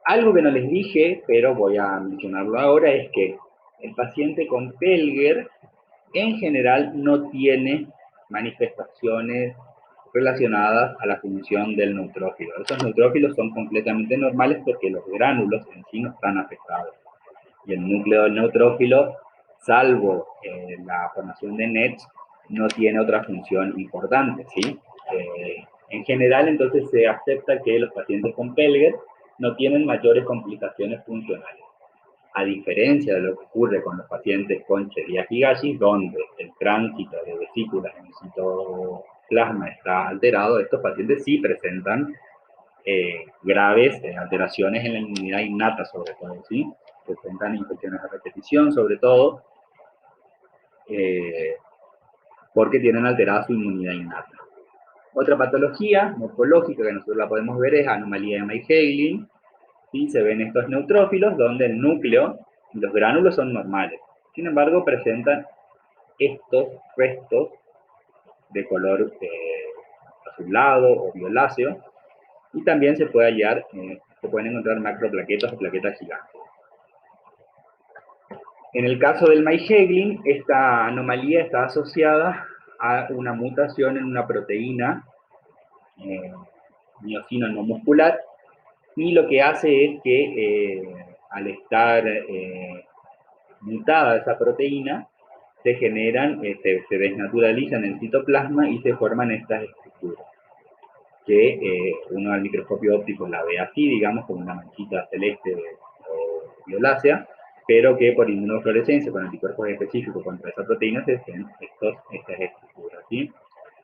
Algo que no les dije, pero voy a mencionarlo ahora, es que el paciente con Pelger en general no tiene manifestaciones relacionadas a la función del neutrófilo. Esos neutrófilos son completamente normales porque los gránulos en sí no están afectados. Y el núcleo del neutrófilo, salvo la formación de NETs, no tiene otra función importante, ¿sí? En general, entonces, se acepta que los pacientes con Pelger no tienen mayores complicaciones funcionales. A diferencia de lo que ocurre con los pacientes con Chiari-Higashi, donde el tránsito de vesículas en el citoplasma está alterado, estos pacientes sí presentan graves alteraciones en la inmunidad innata, sobre todo, ¿sí? Presentan infecciones a repetición, sobre todo, porque tienen alterada su inmunidad innata. Otra patología morfológica que nosotros la podemos ver es anomalía de May-Hagelin, ¿sí? Se ven estos neutrófilos donde el núcleo y los gránulos son normales. Sin embargo, presentan estos restos de color azulado o violáceo, y también se puede hallar, se pueden encontrar macroplaquetas o plaquetas gigantes. En el caso del May-Hagelin, esta anomalía está asociada a una mutación en una proteína miocino no muscular, y lo que hace es que al estar mutada esa proteína, se generan, se desnaturalizan en el citoplasma y se forman estas estructuras, que uno al microscopio óptico la ve así, digamos, como una manchita celeste o violácea, pero que por inmunofluorescencia, con anticuerpos específicos contra esa proteína, se ven estas estructuras, ¿sí?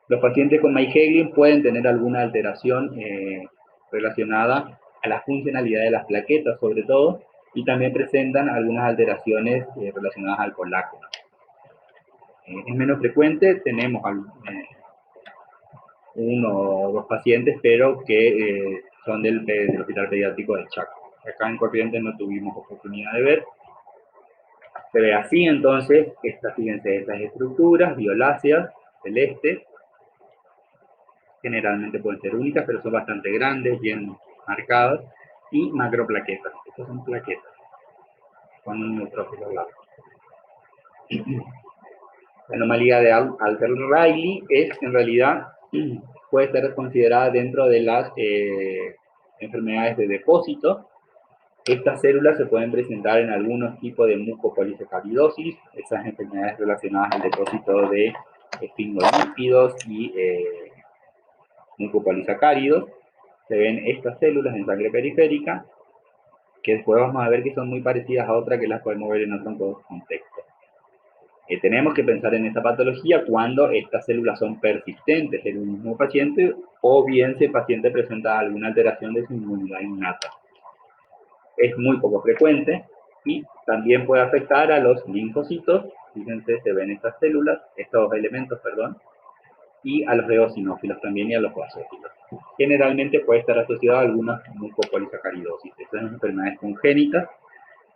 Los pacientes con May-Hagelin pueden tener alguna alteración relacionada a la funcionalidad de las plaquetas, sobre todo, y también presentan algunas alteraciones relacionadas al colágeno. Es menos frecuente, tenemos uno o dos pacientes, pero que son del Hospital Pediátrico de Chaco. Acá en Corrientes no tuvimos oportunidad de ver. Se ve así, entonces, fíjense, estas estructuras violáceas, celestes, generalmente pueden ser únicas, pero son bastante grandes, bien marcadas, y macroplaquetas. Estas son plaquetas. con un neutrófilo blanco. La anomalía de Alter-Rayleigh es, en realidad, puede ser considerada dentro de las enfermedades de depósito. Estas células se pueden presentar en algunos tipos de mucopolisacaridosis, esas enfermedades relacionadas al depósito de esfingolípidos y mucopolisacáridos. Se ven estas células en sangre periférica, que después vamos a ver que son muy parecidas a otras que las podemos ver en otros contextos. Tenemos que pensar en esta patología cuando estas células son persistentes en un mismo paciente o bien si el paciente presenta alguna alteración de su inmunidad innata. Es muy poco frecuente y también puede afectar a los linfocitos, fíjense, se ven estas células, estos elementos, perdón, y a los eosinófilos también y a los basófilos. Generalmente puede estar asociado a algunas mucopolisacaridosis, estas son enfermedades congénitas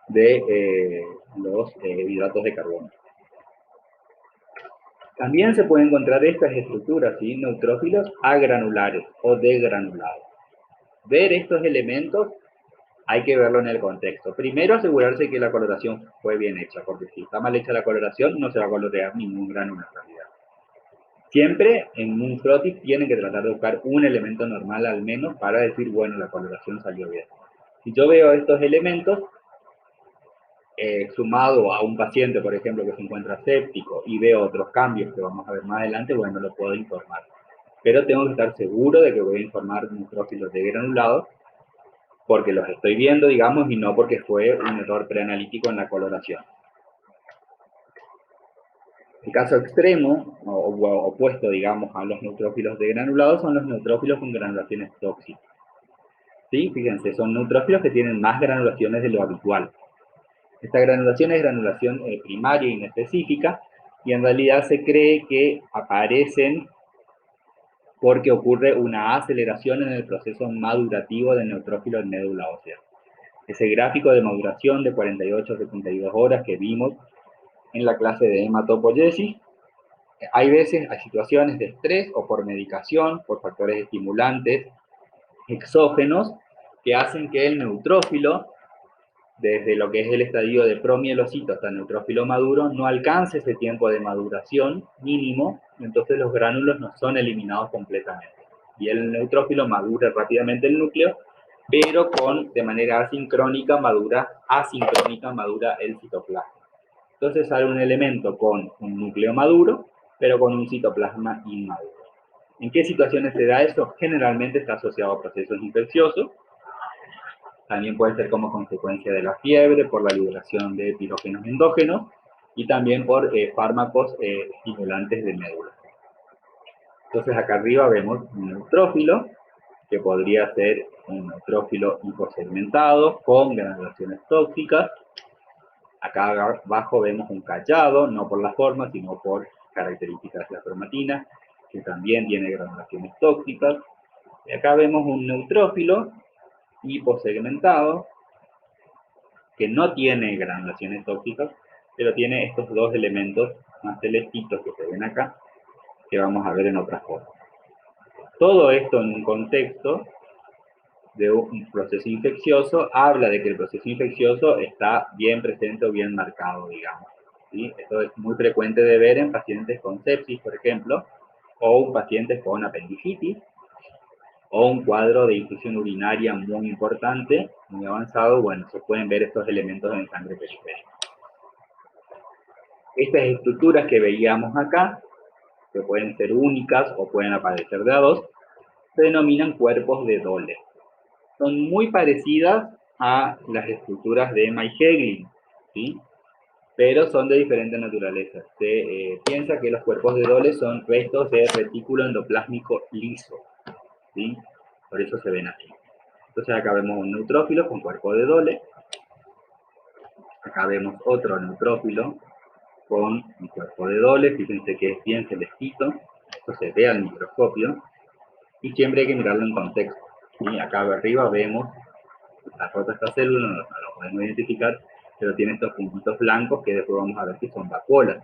de los hidratos de carbono. También se pueden encontrar estas estructuras, ¿sí? Neutrófilos agranulares o degranulados. Ver estos elementos hay que verlo en el contexto. Primero, asegurarse que la coloración fue bien hecha, porque si está mal hecha la coloración, no se va a colorear ningún gránulo en realidad. Siempre en un crotis tienen que tratar de buscar un elemento normal al menos para decir, bueno, la coloración salió bien. Si yo veo estos elementos, sumado a un paciente, por ejemplo, que se encuentra séptico y veo otros cambios que vamos a ver más adelante, bueno, lo puedo informar. Pero tengo que estar seguro de que voy a informar de neutrófilos degranulados porque los estoy viendo, digamos, y no porque fue un error preanalítico en la coloración. El caso extremo, o opuesto, digamos, a los neutrófilos degranulados, son los neutrófilos con granulaciones tóxicas. ¿Sí? Fíjense, son neutrófilos que tienen más granulaciones de lo habitual. Esta granulación es granulación primaria inespecífica y en realidad se cree que aparecen porque ocurre una aceleración en el proceso madurativo del neutrófilo en médula ósea. Ese gráfico de maduración de 48 a 72 horas que vimos en la clase de hematopoiesis, hay veces, hay situaciones de estrés o por medicación, por factores estimulantes exógenos que hacen que el neutrófilo, desde lo que es el estadio de promielocito hasta el neutrófilo maduro, no alcance ese tiempo de maduración mínimo, entonces los gránulos no son eliminados completamente. Y el neutrófilo madura rápidamente el núcleo, pero de manera asincrónica madura el citoplasma. Entonces sale un elemento con un núcleo maduro, pero con un citoplasma inmaduro. ¿En qué situaciones se da eso? Generalmente está asociado a procesos infecciosos. También puede ser como consecuencia de la fiebre, por la liberación de pirógenos endógenos y también por fármacos estimulantes de médula. Entonces acá arriba vemos un neutrófilo, que podría ser un neutrófilo hiposegmentado con granulaciones tóxicas. Acá abajo vemos un callado, no por la forma, sino por características de la cromatina, que también tiene granulaciones tóxicas. Y acá vemos un neutrófilo hiposegmentado, que no tiene granulaciones tóxicas, pero tiene estos dos elementos más celestitos que se ven acá, que vamos a ver en otras fotos. Todo esto en un contexto de un proceso infeccioso habla de que el proceso infeccioso está bien presente o bien marcado, digamos. ¿Sí? Esto es muy frecuente de ver en pacientes con sepsis, por ejemplo, o pacientes con apendicitis, o un cuadro de infusión urinaria muy importante, muy avanzado. Bueno, se pueden ver estos elementos en sangre periférica. Estas estructuras que veíamos acá, que pueden ser únicas o pueden aparecer de a dos, se denominan cuerpos de Dole. Son muy parecidas a las estructuras de Meigel, ¿sí? Pero son de diferente naturaleza. Se piensa que los cuerpos de Dole son restos de retículo endoplásmico liso, ¿sí? Por eso se ven así. Entonces acá vemos un neutrófilo con cuerpo de Dole. Acá vemos otro neutrófilo con un cuerpo de Dole. Fíjense que es bien celestito. Esto se ve al microscopio. Y siempre hay que mirarlo en contexto. ¿Sí? Acá arriba vemos la foto de esta célula, no lo podemos identificar, pero tiene estos puntitos blancos que después vamos a ver que son vacuolas.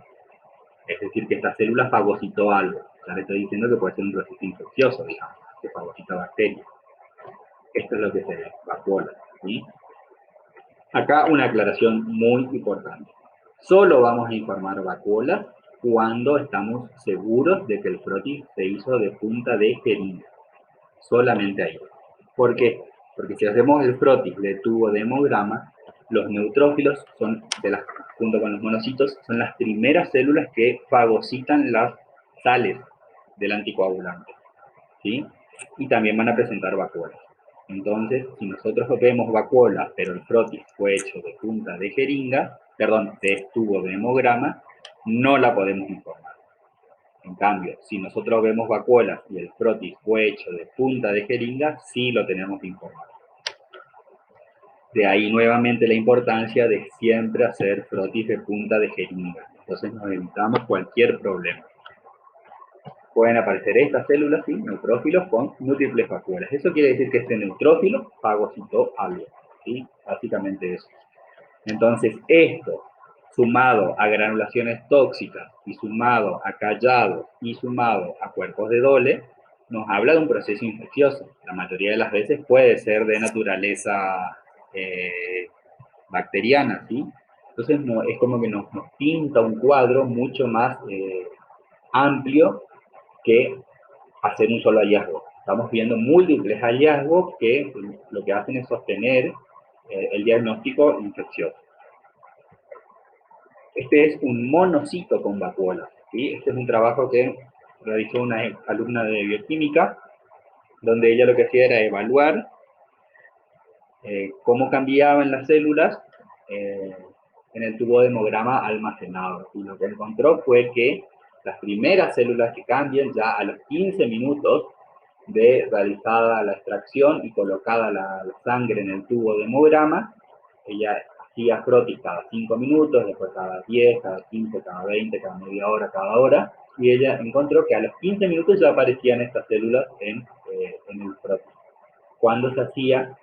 Es decir, que esta célula fagocitó algo. Ya le estoy diciendo que puede ser un proceso infeccioso, digamos, que fagocita bacterias. Esto es lo que se ve, vacuolas, ¿sí? Acá una aclaración muy importante. Solo vamos a informar vacuolas cuando estamos seguros de que el frotis se hizo de punta de jeringa. Solamente ahí. ¿Por qué? Porque si hacemos el frotis de tubo de hemograma, los neutrófilos son, junto con los monocitos, son las primeras células que fagocitan las sales del anticoagulante, ¿sí? Y también van a presentar vacuolas. Entonces, si nosotros vemos vacuolas, pero el frotis fue hecho de punta de jeringa, perdón, de tubo de hemograma, no la podemos informar. En cambio, si nosotros vemos vacuolas y el frotis fue hecho de punta de jeringa, sí lo tenemos que informar. De ahí nuevamente la importancia de siempre hacer frotis de punta de jeringa. Entonces nos evitamos cualquier problema. Pueden aparecer estas células, ¿sí? Neutrófilos con múltiples vacuolas. Eso quiere decir que este neutrófilo fagocitó algo, ¿sí? Básicamente eso. Entonces, esto, sumado a granulaciones tóxicas y sumado a callados y sumado a cuerpos de Dole, nos habla de un proceso infeccioso. La mayoría de las veces puede ser de naturaleza bacteriana, ¿sí? Entonces, no, es como que nos pinta un cuadro mucho más amplio que hacer un solo hallazgo. Estamos viendo múltiples hallazgos que lo que hacen es sostener el diagnóstico infeccioso. Este es un monocito con vacuolas, ¿sí? Este es un trabajo que realizó una alumna de bioquímica, donde ella lo que hacía era evaluar cómo cambiaban las células en el tubo de hemograma almacenado. Y lo que encontró fue que las primeras células que cambian ya a los 15 minutos de realizada la extracción y colocada la sangre en el tubo de hemograma, ella hacía frotis cada 5 minutos, después cada 10, cada 15, cada 20, cada media hora, cada hora, y ella encontró que a los 15 minutos ya aparecían estas células en el frotis, cuando se hacía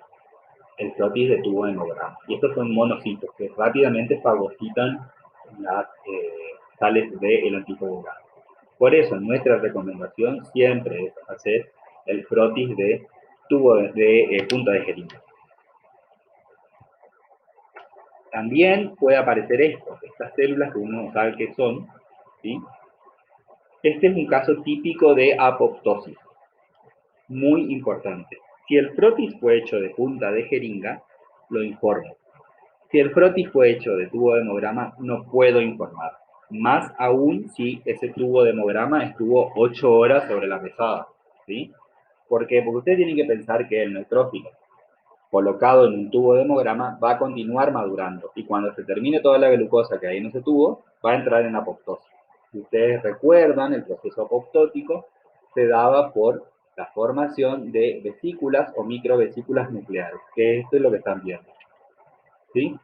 el frotis de tubo de hemograma. Y estos son monocitos que rápidamente fagocitan las sales del anticoagulante. Por eso, nuestra recomendación siempre es hacer el frotis de tubo de punta de jeringa. También puede aparecer estas células que uno no sabe qué son, ¿sí? Este es un caso típico de apoptosis, muy importante. Si el frotis fue hecho de punta de jeringa, lo informo. Si el frotis fue hecho de tubo de hemograma, no puedo informar. Más aún si ese tubo de hemograma estuvo 8 horas sobre la mesada, ¿sí? ¿Por qué? Porque ustedes tienen que pensar que el neutrófilo colocado en un tubo de hemograma va a continuar madurando y cuando se termine toda la glucosa que hay en ese tubo, va a entrar en apoptosis. Si ustedes recuerdan, el proceso apoptótico se daba por la formación de vesículas o microvesículas nucleares, que esto es lo que están viendo, ¿sí?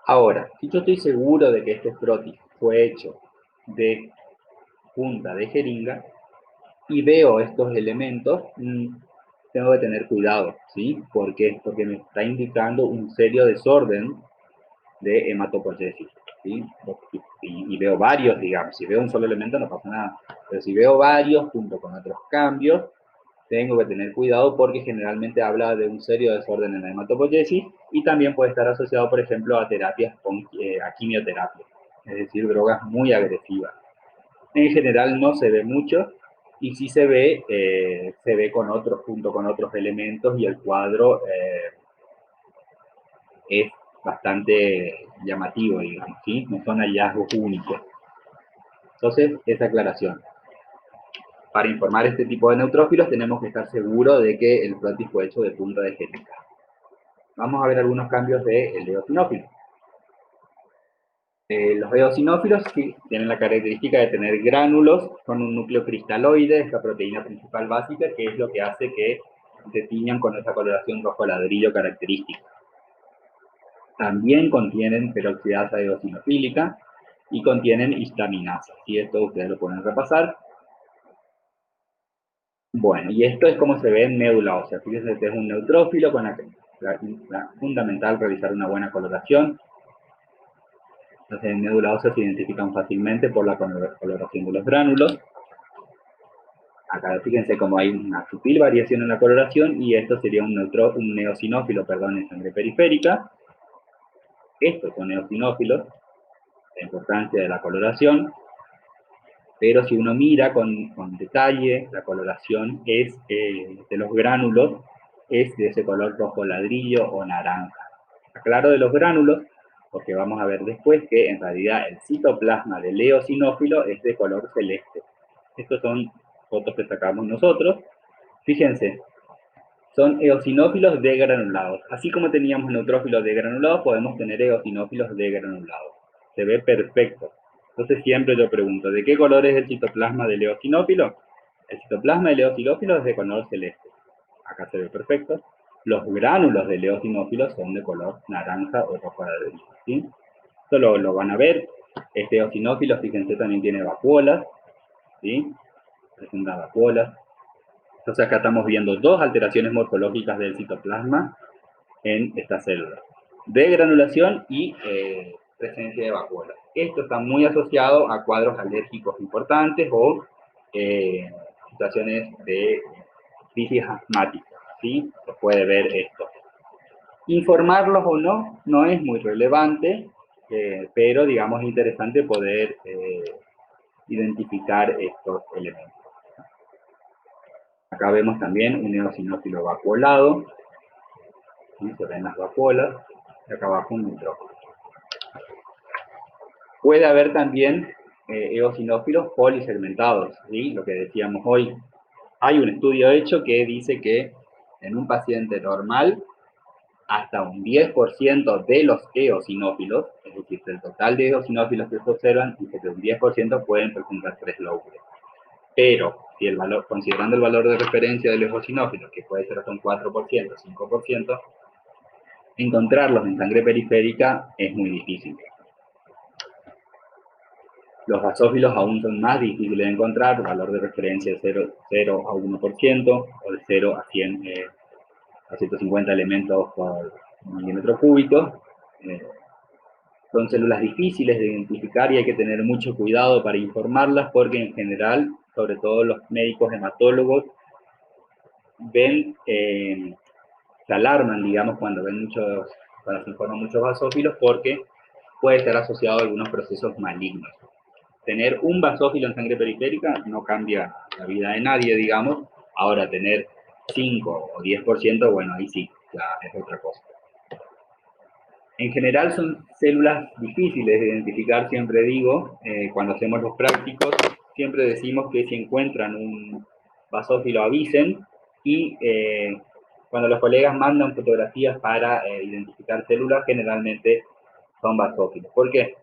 Ahora, si yo estoy seguro de que este frotis fue hecho de punta de jeringa y veo estos elementos, tengo que tener cuidado, ¿sí? ¿Por qué? Porque me está indicando un serio desorden de hematopoiesis, ¿sí? Y veo varios, digamos, si veo un solo elemento no pasa nada, pero si veo varios junto con otros cambios, tengo que tener cuidado porque generalmente habla de un serio desorden en la hematopoiesis y también puede estar asociado, por ejemplo, a terapias a quimioterapia, es decir, drogas muy agresivas. En general no se ve mucho y si se ve con otros, junto con otros elementos y el cuadro es bastante llamativo, digamos, ¿sí? No son hallazgos únicos. Entonces, esa aclaración. Para informar este tipo de neutrófilos tenemos que estar seguros de que el frotis fue hecho de punta de jeringa. Vamos a ver algunos cambios del eosinófilo. Los eosinófilos sí, tienen la característica de tener gránulos con un núcleo cristaloide, esta proteína principal básica, que es lo que hace que se tiñan con esa coloración rojo ladrillo característica. También contienen peroxidasa eosinofílica y contienen histaminasa. Y esto ustedes lo pueden repasar. Bueno, y esto es como se ve en médula ósea. Fíjense que es un neutrófilo con la fundamental realizar una buena coloración. Entonces, en médula ósea se identifican fácilmente por la coloración de los gránulos. Acá fíjense cómo hay una sutil variación en la coloración y esto sería un neosinófilo, perdón, en sangre periférica. Estos son eosinófilos, la importancia de la coloración, pero si uno mira con detalle, la coloración es de los gránulos, es de ese color rojo ladrillo o naranja. Aclaro de los gránulos, porque vamos a ver después que en realidad el citoplasma del eosinófilo es de color celeste. Estos son fotos que sacamos nosotros. Fíjense, son eosinófilos degranulados. Así como teníamos neutrófilos degranulados, podemos tener eosinófilos degranulados. Se ve perfecto. Entonces siempre yo pregunto, ¿de qué color es el citoplasma del eosinófilo? El citoplasma del eosinófilo es de color celeste. Acá se ve perfecto. Los gránulos del eosinófilo son de color naranja o rojo ladrillo, ¿sí? Esto lo van a ver. Este eosinófilo, fíjense, también tiene vacuolas, ¿sí? Presenta vacuolas. Entonces acá estamos viendo dos alteraciones morfológicas del citoplasma en esta célula. Degranulación y presencia de vacuolas. Esto está muy asociado a cuadros alérgicos importantes o situaciones de crisis asmática, ¿sí? Se puede ver esto. Informarlos o no, no es muy relevante, pero digamos es interesante poder identificar estos elementos. Acá vemos también un eosinófilo vacuolado, ¿sí? Se ven las vacuolas, y acá abajo un neutrófilo. Puede haber también eosinófilos polisegmentados, ¿sí? Lo que decíamos hoy. Hay un estudio hecho que dice que en un paciente normal, hasta un 10% de los eosinófilos, es decir, del total de eosinófilos que se observan, dice que un 10% pueden presentar 3 lóbulos. Pero, si el valor, considerando el valor de referencia de los eosinófilos, que puede ser hasta un 4%, 5%, encontrarlos en sangre periférica es muy difícil. Los basófilos aún son más difíciles de encontrar, valor de referencia de 0 a 1%, o de 0 a 100, a 150 elementos por milímetro cúbico. Son células difíciles de identificar y hay que tener mucho cuidado para informarlas porque en general, sobre todo los médicos hematólogos, ven, se alarman, digamos, cuando se informan muchos basófilos porque puede estar asociado a algunos procesos malignos. Tener un basófilo en sangre periférica no cambia la vida de nadie, digamos. Ahora, tener 5 o 10%, bueno, ahí sí, ya es otra cosa. En general son células difíciles de identificar, siempre digo, cuando hacemos los prácticos, siempre decimos que si encuentran un basófilo avisen y cuando los colegas mandan fotografías para identificar células, generalmente son basófilos. ¿Por qué?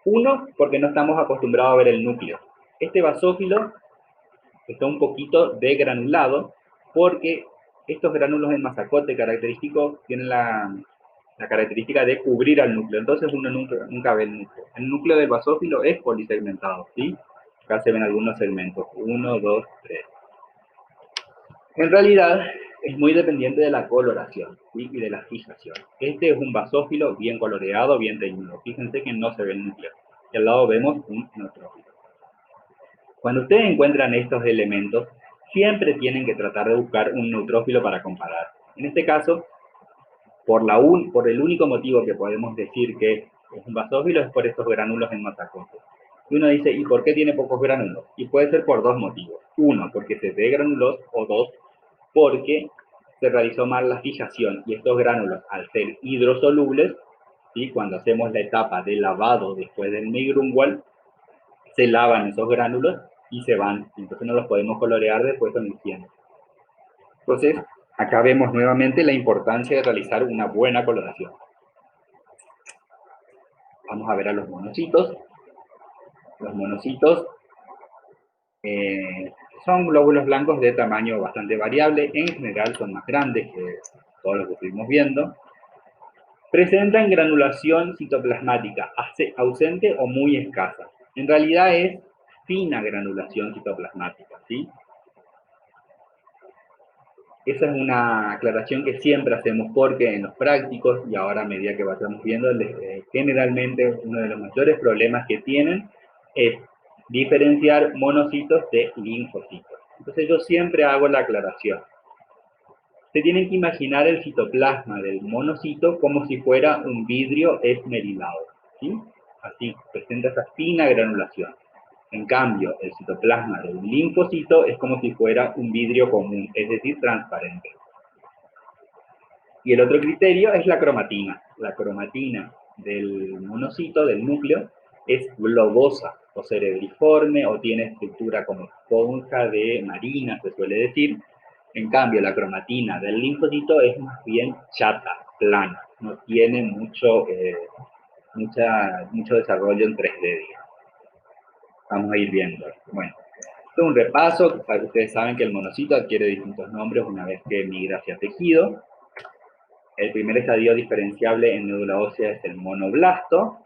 Uno, porque no estamos acostumbrados a ver el núcleo. Este basófilo está un poquito degranulado porque estos gránulos en masacote característicos tienen la característica de cubrir al núcleo. Entonces uno nunca ve el núcleo. El núcleo del basófilo es polisegmentado, ¿sí? Acá se ven algunos segmentos. 1, 2, 3. En realidad, es muy dependiente de la coloración, ¿sí? Y de la fijación. Este es un basófilo bien coloreado, bien teñido. Fíjense que no se ve el núcleo. Y al lado vemos un neutrófilo. Cuando ustedes encuentran estos elementos, siempre tienen que tratar de buscar un neutrófilo para comparar. En este caso, por el único motivo que podemos decir que es un basófilo es por estos gránulos en masacote. Y uno dice, ¿y por qué tiene pocos gránulos? Y puede ser por dos motivos. Uno, porque se degranuló, o dos, porque se realizó mal la fijación. Y estos gránulos, al ser hidrosolubles, ¿sí? Cuando hacemos la etapa de lavado después del Grunwald, se lavan esos gránulos y se van. Entonces no los podemos colorear después con el tiempo. Entonces, acá vemos nuevamente la importancia de realizar una buena coloración. Vamos a ver a los monocitos. Los monocitos son glóbulos blancos de tamaño bastante variable. En general son más grandes que todos los que estuvimos viendo. Presentan granulación citoplasmática ausente o muy escasa. En realidad es fina granulación citoplasmática, ¿sí? Esa es una aclaración que siempre hacemos porque en los prácticos, y ahora a medida que vayamos viendo, generalmente uno de los mayores problemas que tienen es diferenciar monocitos de linfocitos. Entonces yo siempre hago la aclaración. Se tienen que imaginar el citoplasma del monocito como si fuera un vidrio esmerilado, ¿sí? Así, presenta esa fina granulación. En cambio, el citoplasma del linfocito es como si fuera un vidrio común, es decir, transparente. Y el otro criterio es la cromatina. La cromatina del monocito, del núcleo, es globosa o cerebriforme o tiene estructura como esponja de marina, se suele decir. En cambio, la cromatina del linfocito es más bien chata, plana, no tiene mucho desarrollo en 3D. Vamos a ir viendo. Bueno, esto es un repaso. Ustedes saben que el monocito adquiere distintos nombres una vez que migra hacia tejido. El primer estadio diferenciable en médula ósea es el monoblasto,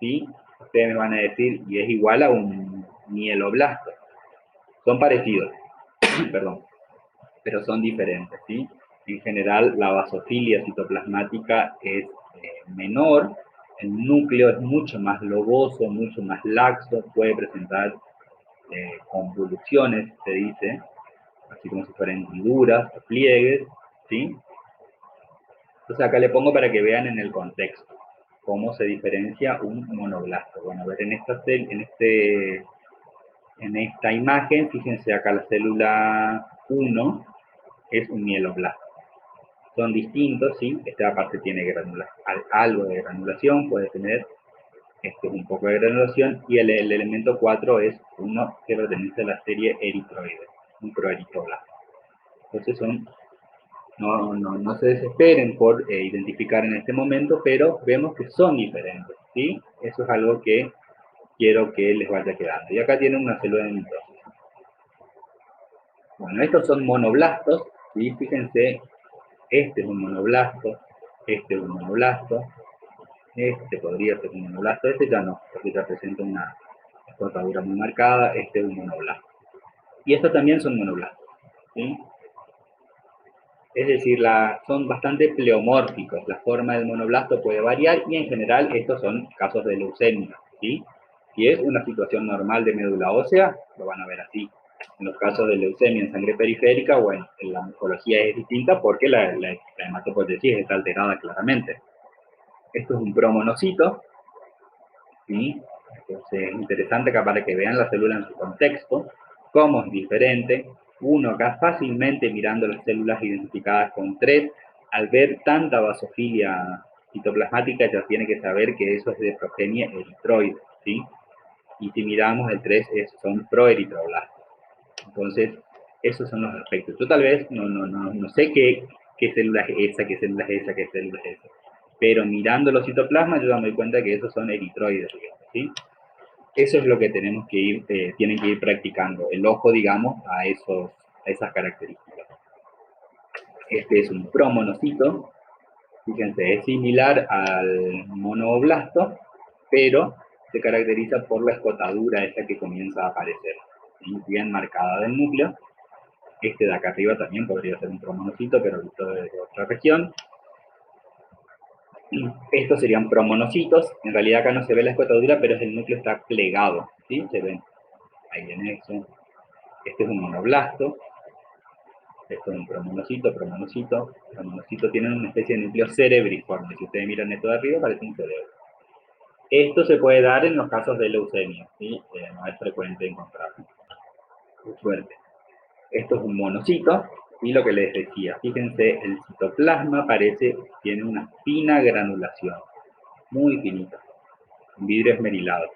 ¿sí? Ustedes me van a decir, y es igual a un mieloblasto. Son parecidos, perdón, pero son diferentes, ¿sí? En general, la basofilia citoplasmática es menor, el núcleo es mucho más loboso, mucho más laxo, puede presentar convoluciones, se dice, así como si fueran hendiduras o pliegues, ¿sí? Entonces acá le pongo para que vean en el contexto cómo se diferencia un monoblasto. Bueno, a ver, en esta imagen, fíjense acá la célula 1 es un mieloblasto. Son distintos, ¿sí? Esta parte tiene algo de granulación, puede tener un poco de granulación, y el elemento 4 es uno que pertenece a la serie eritroide, un proeritroblasto. Entonces no se desesperen por identificar en este momento, pero vemos que son diferentes, ¿sí? Eso es algo que quiero que les vaya quedando. Y acá tienen una célula de mitosis. Bueno, estos son monoblastos, ¿sí? Fíjense, este es un monoblasto, este es un monoblasto, este podría ser un monoblasto, este ya no, porque ya presenta una cortadura muy marcada, este es un monoblasto. Y estos también son monoblastos, ¿sí? Es decir, son bastante pleomórficos. La forma del monoblasto puede variar y en general estos son casos de leucemia, ¿sí? Si es una situación normal de médula ósea, lo van a ver así. En los casos de leucemia en sangre periférica, bueno, la morfología es distinta porque la hematopoiesis está alterada claramente. Esto es un promonocito, ¿sí? Entonces es interesante acá para que vean la célula en su contexto, cómo es diferente. Uno acá fácilmente mirando las células identificadas con 3, al ver tanta basofilia citoplasmática ya tiene que saber que eso es de progenie eritroide, ¿sí? Y si miramos el 3 son proeritroblastos. Entonces, esos son los aspectos. Yo tal vez no sé qué célula es esa, qué célula es esa, qué célula es esa. Pero mirando los citoplasmas yo me doy cuenta que esos son eritroides, ¿sí? Eso es lo que tienen que ir practicando. El ojo, digamos, a esas características. Este es un promonocito. Fíjense, es similar al monoblasto, pero se caracteriza por la escotadura esa que comienza a aparecer, ¿sí? Bien marcada del núcleo. Este de acá arriba también podría ser un promonocito, pero visto de otra región. Estos serían promonocitos. En realidad acá no se ve la escotadura, pero el núcleo está plegado, ¿sí? Se ven. Ahí viene eso. Este es un monoblasto. Esto es un promonocito, promonocito. Promonocito tienen una especie de núcleo cerebriforme. Si ustedes miran esto de arriba, parece un cerebro. Esto se puede dar en los casos de leucemia, ¿sí? No es frecuente encontrarlo. Por suerte. Esto es un monocito, y lo que les decía, fíjense, el citoplasma tiene una fina granulación, muy finita, un vidrio esmerilado.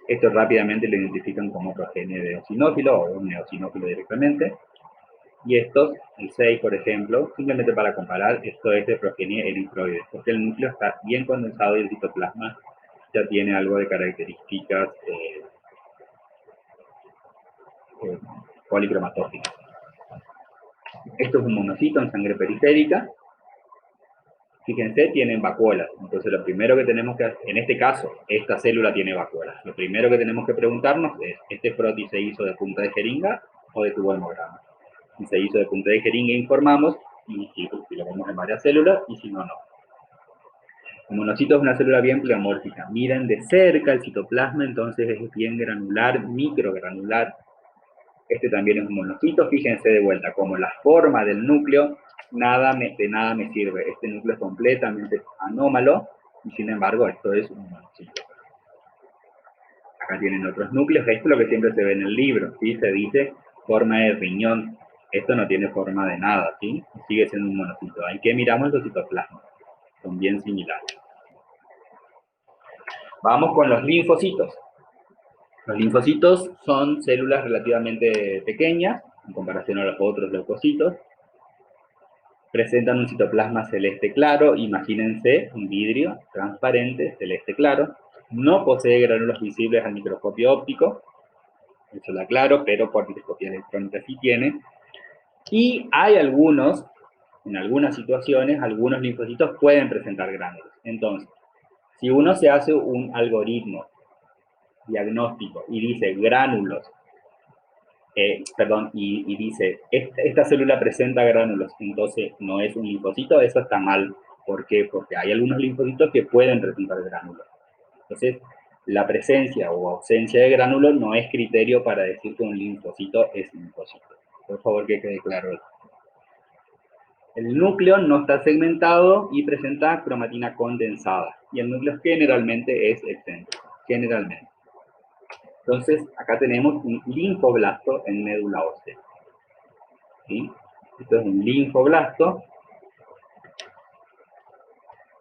Esto rápidamente lo identifican como progenie de eosinófilo o un neosinófilo directamente. Y estos, el 6 por ejemplo, simplemente para comparar, esto es de progenie eritroide, porque el núcleo está bien condensado y el citoplasma ya tiene algo de características policromatógenas. Esto es un monocito en sangre periférica. Fíjense, tienen vacuolas. Entonces, lo primero que tenemos que hacer, en este caso, esta célula tiene vacuolas. Lo primero que tenemos que preguntarnos es, ¿este frotis se hizo de punta de jeringa o de tubo hemograma? Si se hizo de punta de jeringa, informamos, y si lo vemos en varias células, y si no, no. El monocito es una célula bien pleomórfica. Miren de cerca el citoplasma, entonces es bien granular, microgranular. Este también es un monocito. Fíjense de vuelta, como la forma del núcleo, de nada me sirve. Este núcleo es completamente anómalo y sin embargo esto es un monocito. Acá tienen otros núcleos. Esto es lo que siempre se ve en el libro, ¿sí? Se dice forma de riñón. Esto no tiene forma de nada, ¿sí? Sigue siendo un monocito. Ahí que miramos los citoplasmas. Son bien similares. Vamos con los linfocitos. Los linfocitos son células relativamente pequeñas en comparación a los otros leucocitos. Presentan un citoplasma celeste claro, imagínense un vidrio transparente celeste claro. No posee gránulos visibles al microscopio óptico, eso lo aclaro, pero por microscopía electrónica sí tiene. Y hay en algunas situaciones, algunos linfocitos pueden presentar gránulos. Entonces, si uno se hace un algoritmo diagnóstico y dice gránulos, y dice, esta célula presenta gránulos, entonces no es un linfocito, eso está mal. ¿Por qué? Porque hay algunos linfocitos que pueden presentar gránulos. Entonces, la presencia o ausencia de gránulos no es criterio para decir que un linfocito es linfocito. Por favor, que quede claro eso. El núcleo no está segmentado y presenta cromatina condensada. Y el núcleo generalmente es excéntrico. Generalmente. Entonces, acá tenemos un linfoblasto en médula ósea. ¿Sí? Esto es un linfoblasto.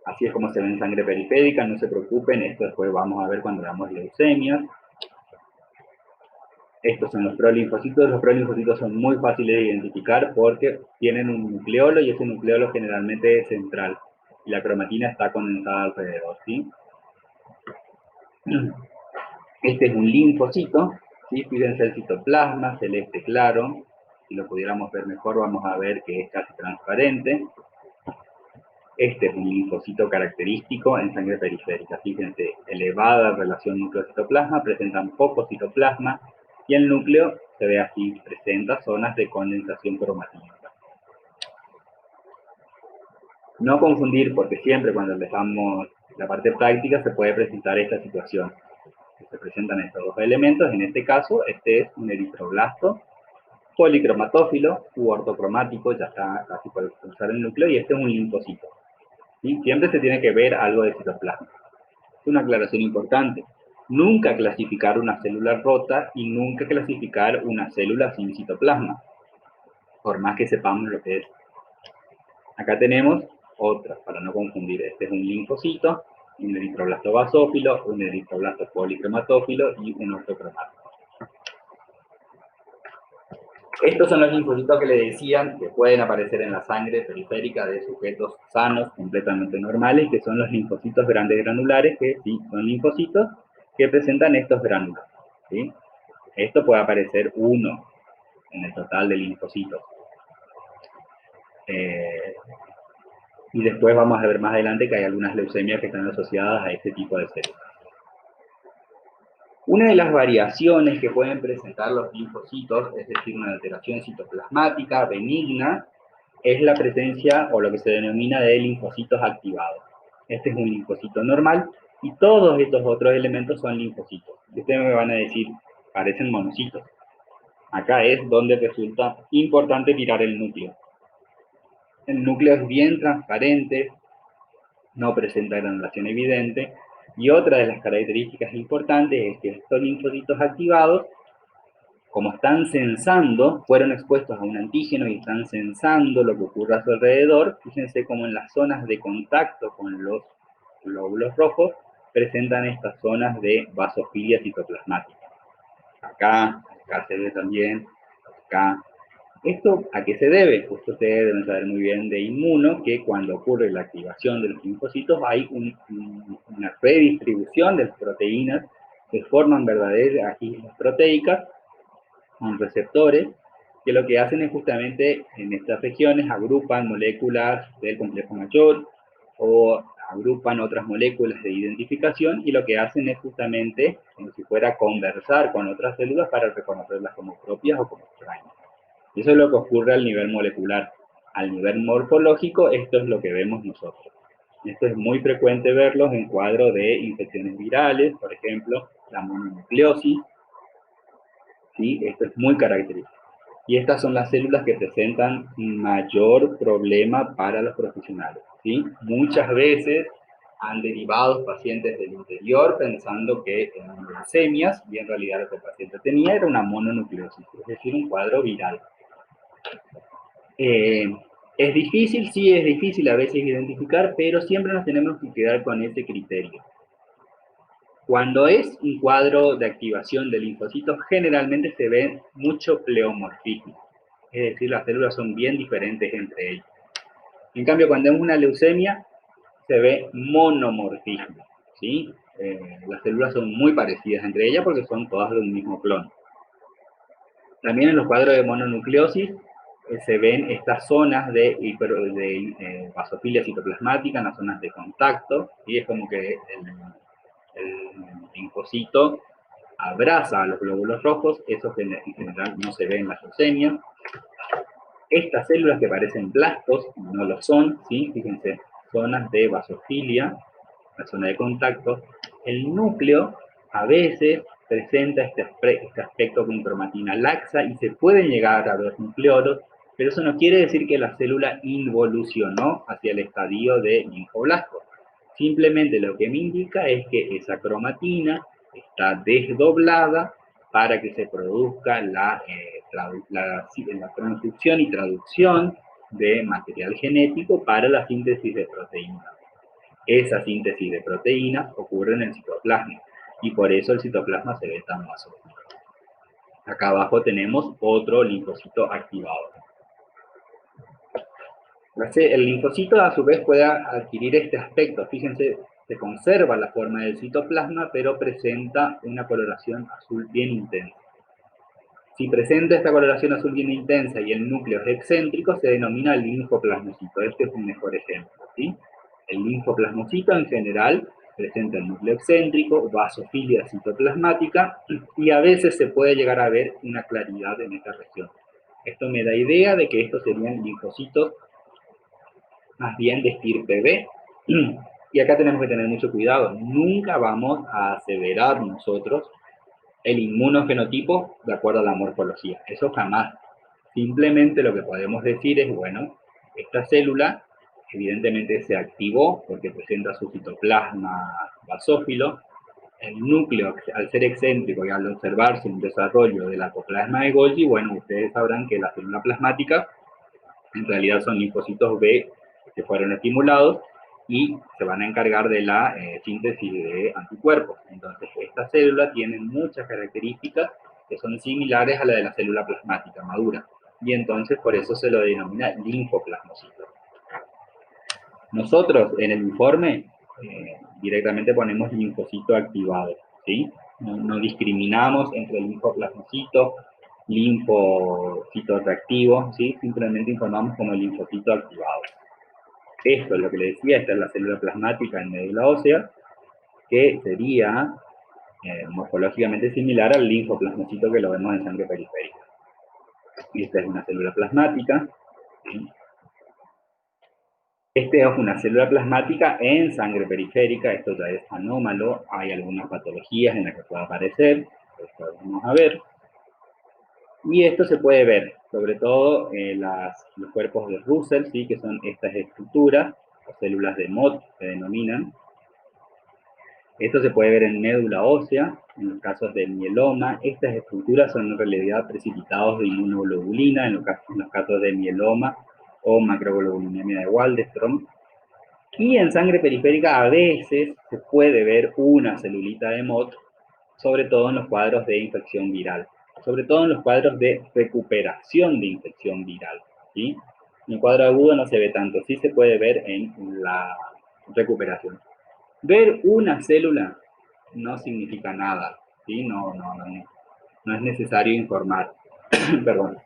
Así es como se ve en sangre periférica, no se preocupen, esto después vamos a ver cuando veamos leucemias. Estos son los prolinfocitos. Los prolinfocitos son muy fáciles de identificar porque tienen un nucleolo y ese nucleolo generalmente es central. Y la cromatina está condensada alrededor, ¿sí? Este es un linfocito, ¿sí? Fíjense el citoplasma, celeste claro. Si lo pudiéramos ver mejor, vamos a ver que es casi transparente. Este es un linfocito característico en sangre periférica. Fíjense, elevada relación núcleo-citoplasma, presentan poco citoplasma y el núcleo se ve así, presenta zonas de condensación cromatínica. No confundir, porque siempre cuando empezamos la parte práctica se puede presentar esta situación. Se presentan estos dos elementos, en este caso, este es un eritroblasto policromatófilo u ortocromático, ya está casi por expulsar el núcleo, y este es un linfocito. ¿Sí? Siempre se tiene que ver algo de citoplasma. Es una aclaración importante. Nunca clasificar una célula rota y nunca clasificar una célula sin citoplasma, por más que sepamos lo que es. Acá tenemos otras, para no confundir. Este es un linfocito, un eritroblasto basófilo, un eritroblasto policromatófilo y un ortocromático. Estos son los linfocitos que le decían que pueden aparecer en la sangre periférica de sujetos sanos, completamente normales, que son los linfocitos grandes granulares, que sí, son linfocitos que presentan estos gránulos. ¿Sí? Esto puede aparecer uno en el total de linfocitos. Y después vamos a ver más adelante que hay algunas leucemias que están asociadas a este tipo de células. Una de las variaciones que pueden presentar los linfocitos, es decir, una alteración citoplasmática benigna, es la presencia o lo que se denomina de linfocitos activados. Este es un linfocito normal y todos estos otros elementos son linfocitos. Ustedes me van a decir, parecen monocitos. Acá es donde resulta importante mirar el núcleo. El núcleo es bien transparente, no presenta granulación evidente, y otra de las características importantes es que estos linfocitos activados, como están sensando, fueron expuestos a un antígeno y están sensando lo que ocurre a su alrededor, fíjense cómo en las zonas de contacto con los glóbulos rojos presentan estas zonas de vasofilia citoplasmática. Acá se ve también, acá. ¿Esto a qué se debe? Pues ustedes deben saber muy bien de inmuno que cuando ocurre la activación de los linfocitos hay una redistribución de las proteínas que forman verdaderas islas proteicas con receptores que lo que hacen es justamente en estas regiones agrupan moléculas del complejo mayor o agrupan otras moléculas de identificación y lo que hacen es justamente como si fuera conversar con otras células para reconocerlas como propias o como extrañas. Y eso es lo que ocurre al nivel molecular. Al nivel morfológico, esto es lo que vemos nosotros. Esto es muy frecuente verlos en cuadros de infecciones virales, por ejemplo, la mononucleosis, ¿sí? Esto es muy característico. Y estas son las células que presentan mayor problema para los profesionales, ¿sí? Muchas veces han derivado pacientes del interior pensando que eran leucemias y en realidad lo que el paciente tenía era una mononucleosis, es decir, un cuadro viral. Es difícil, sí es difícil a veces identificar, pero siempre nos tenemos que quedar con ese criterio. Cuando es un cuadro de activación de linfocitos, generalmente se ve mucho pleomorfismo, es decir, las células son bien diferentes entre ellas. En cambio, cuando es una leucemia, se ve monomorfismo, ¿sí? Las células son muy parecidas entre ellas porque son todas de un mismo clon. También en los cuadros de mononucleosis se ven estas zonas de basofilia citoplasmática en las zonas de contacto, y es como que el linfocito abraza a los glóbulos rojos, eso en general no se ve en las leucemias. Estas células que parecen blastos no lo son, ¿sí? Fíjense, zonas de basofilia, la zona de contacto. El núcleo a veces presenta este aspecto con cromatina laxa y se pueden llegar a ver nucleoros, pero eso no quiere decir que la célula involucionó hacia el estadio de linfoblasto. Simplemente lo que me indica es que esa cromatina está desdoblada para que se produzca la transcripción y traducción de material genético para la síntesis de proteínas. Esa síntesis de proteínas ocurre en el citoplasma y por eso el citoplasma se ve tan vasófilo. Acá abajo tenemos otro linfocito activado. El linfocito a su vez puede adquirir este aspecto. Fíjense, se conserva la forma del citoplasma, pero presenta una coloración azul bien intensa. Si presenta esta coloración azul bien intensa y el núcleo es excéntrico, se denomina linfoplasmocito. Este es un mejor ejemplo, ¿sí? El linfoplasmocito en general presenta el núcleo excéntrico, vasofilia citoplasmática, y a veces se puede llegar a ver una claridad en esta región. Esto me da idea de que estos serían linfocitos más bien de estirpe B. Y acá tenemos que tener mucho cuidado. Nunca vamos a aseverar nosotros el inmunofenotipo de acuerdo a la morfología. Eso jamás. Simplemente lo que podemos decir es, bueno, esta célula evidentemente se activó porque presenta su citoplasma basófilo. El núcleo, al ser excéntrico y al observarse un desarrollo del acoplasma de Golgi, bueno, ustedes sabrán que la célula plasmática en realidad son linfocitos B que fueron estimulados y se van a encargar de la síntesis de anticuerpos. Entonces, esta célula tiene muchas características que son similares a la de la célula plasmática madura. Y entonces, por eso se lo denomina linfoplasmocito. Nosotros, en el informe, directamente ponemos linfocito activado, ¿sí? No discriminamos entre linfoplasmocito, linfocito reactivo, ¿sí? Simplemente informamos como linfocito activado. Esto es lo que le decía, esta es la célula plasmática en médula ósea, que sería morfológicamente similar al linfoplasmocito que lo vemos en sangre periférica. Y esta es una célula plasmática. ¿Sí? Esta es una célula plasmática en sangre periférica, esto ya es anómalo, hay algunas patologías en las que puede aparecer, esto lo vamos a ver. Y esto se puede ver, sobre todo los cuerpos de Russell, ¿sí? Que son estas estructuras, o células de Mott se denominan. Esto se puede ver en médula ósea, en los casos de mieloma. Estas estructuras son en realidad precipitados de inmunoglobulina, en los casos de mieloma o macroglobulinemia de Waldenström. Y en sangre periférica a veces se puede ver una celulita de Mott, sobre todo en los cuadros de infección viral, sobre todo en los cuadros de recuperación de infección viral, ¿sí? En el cuadro agudo no se ve tanto, sí se puede ver en la recuperación. Ver una célula no significa nada, ¿sí? No es necesario informar. Perdón.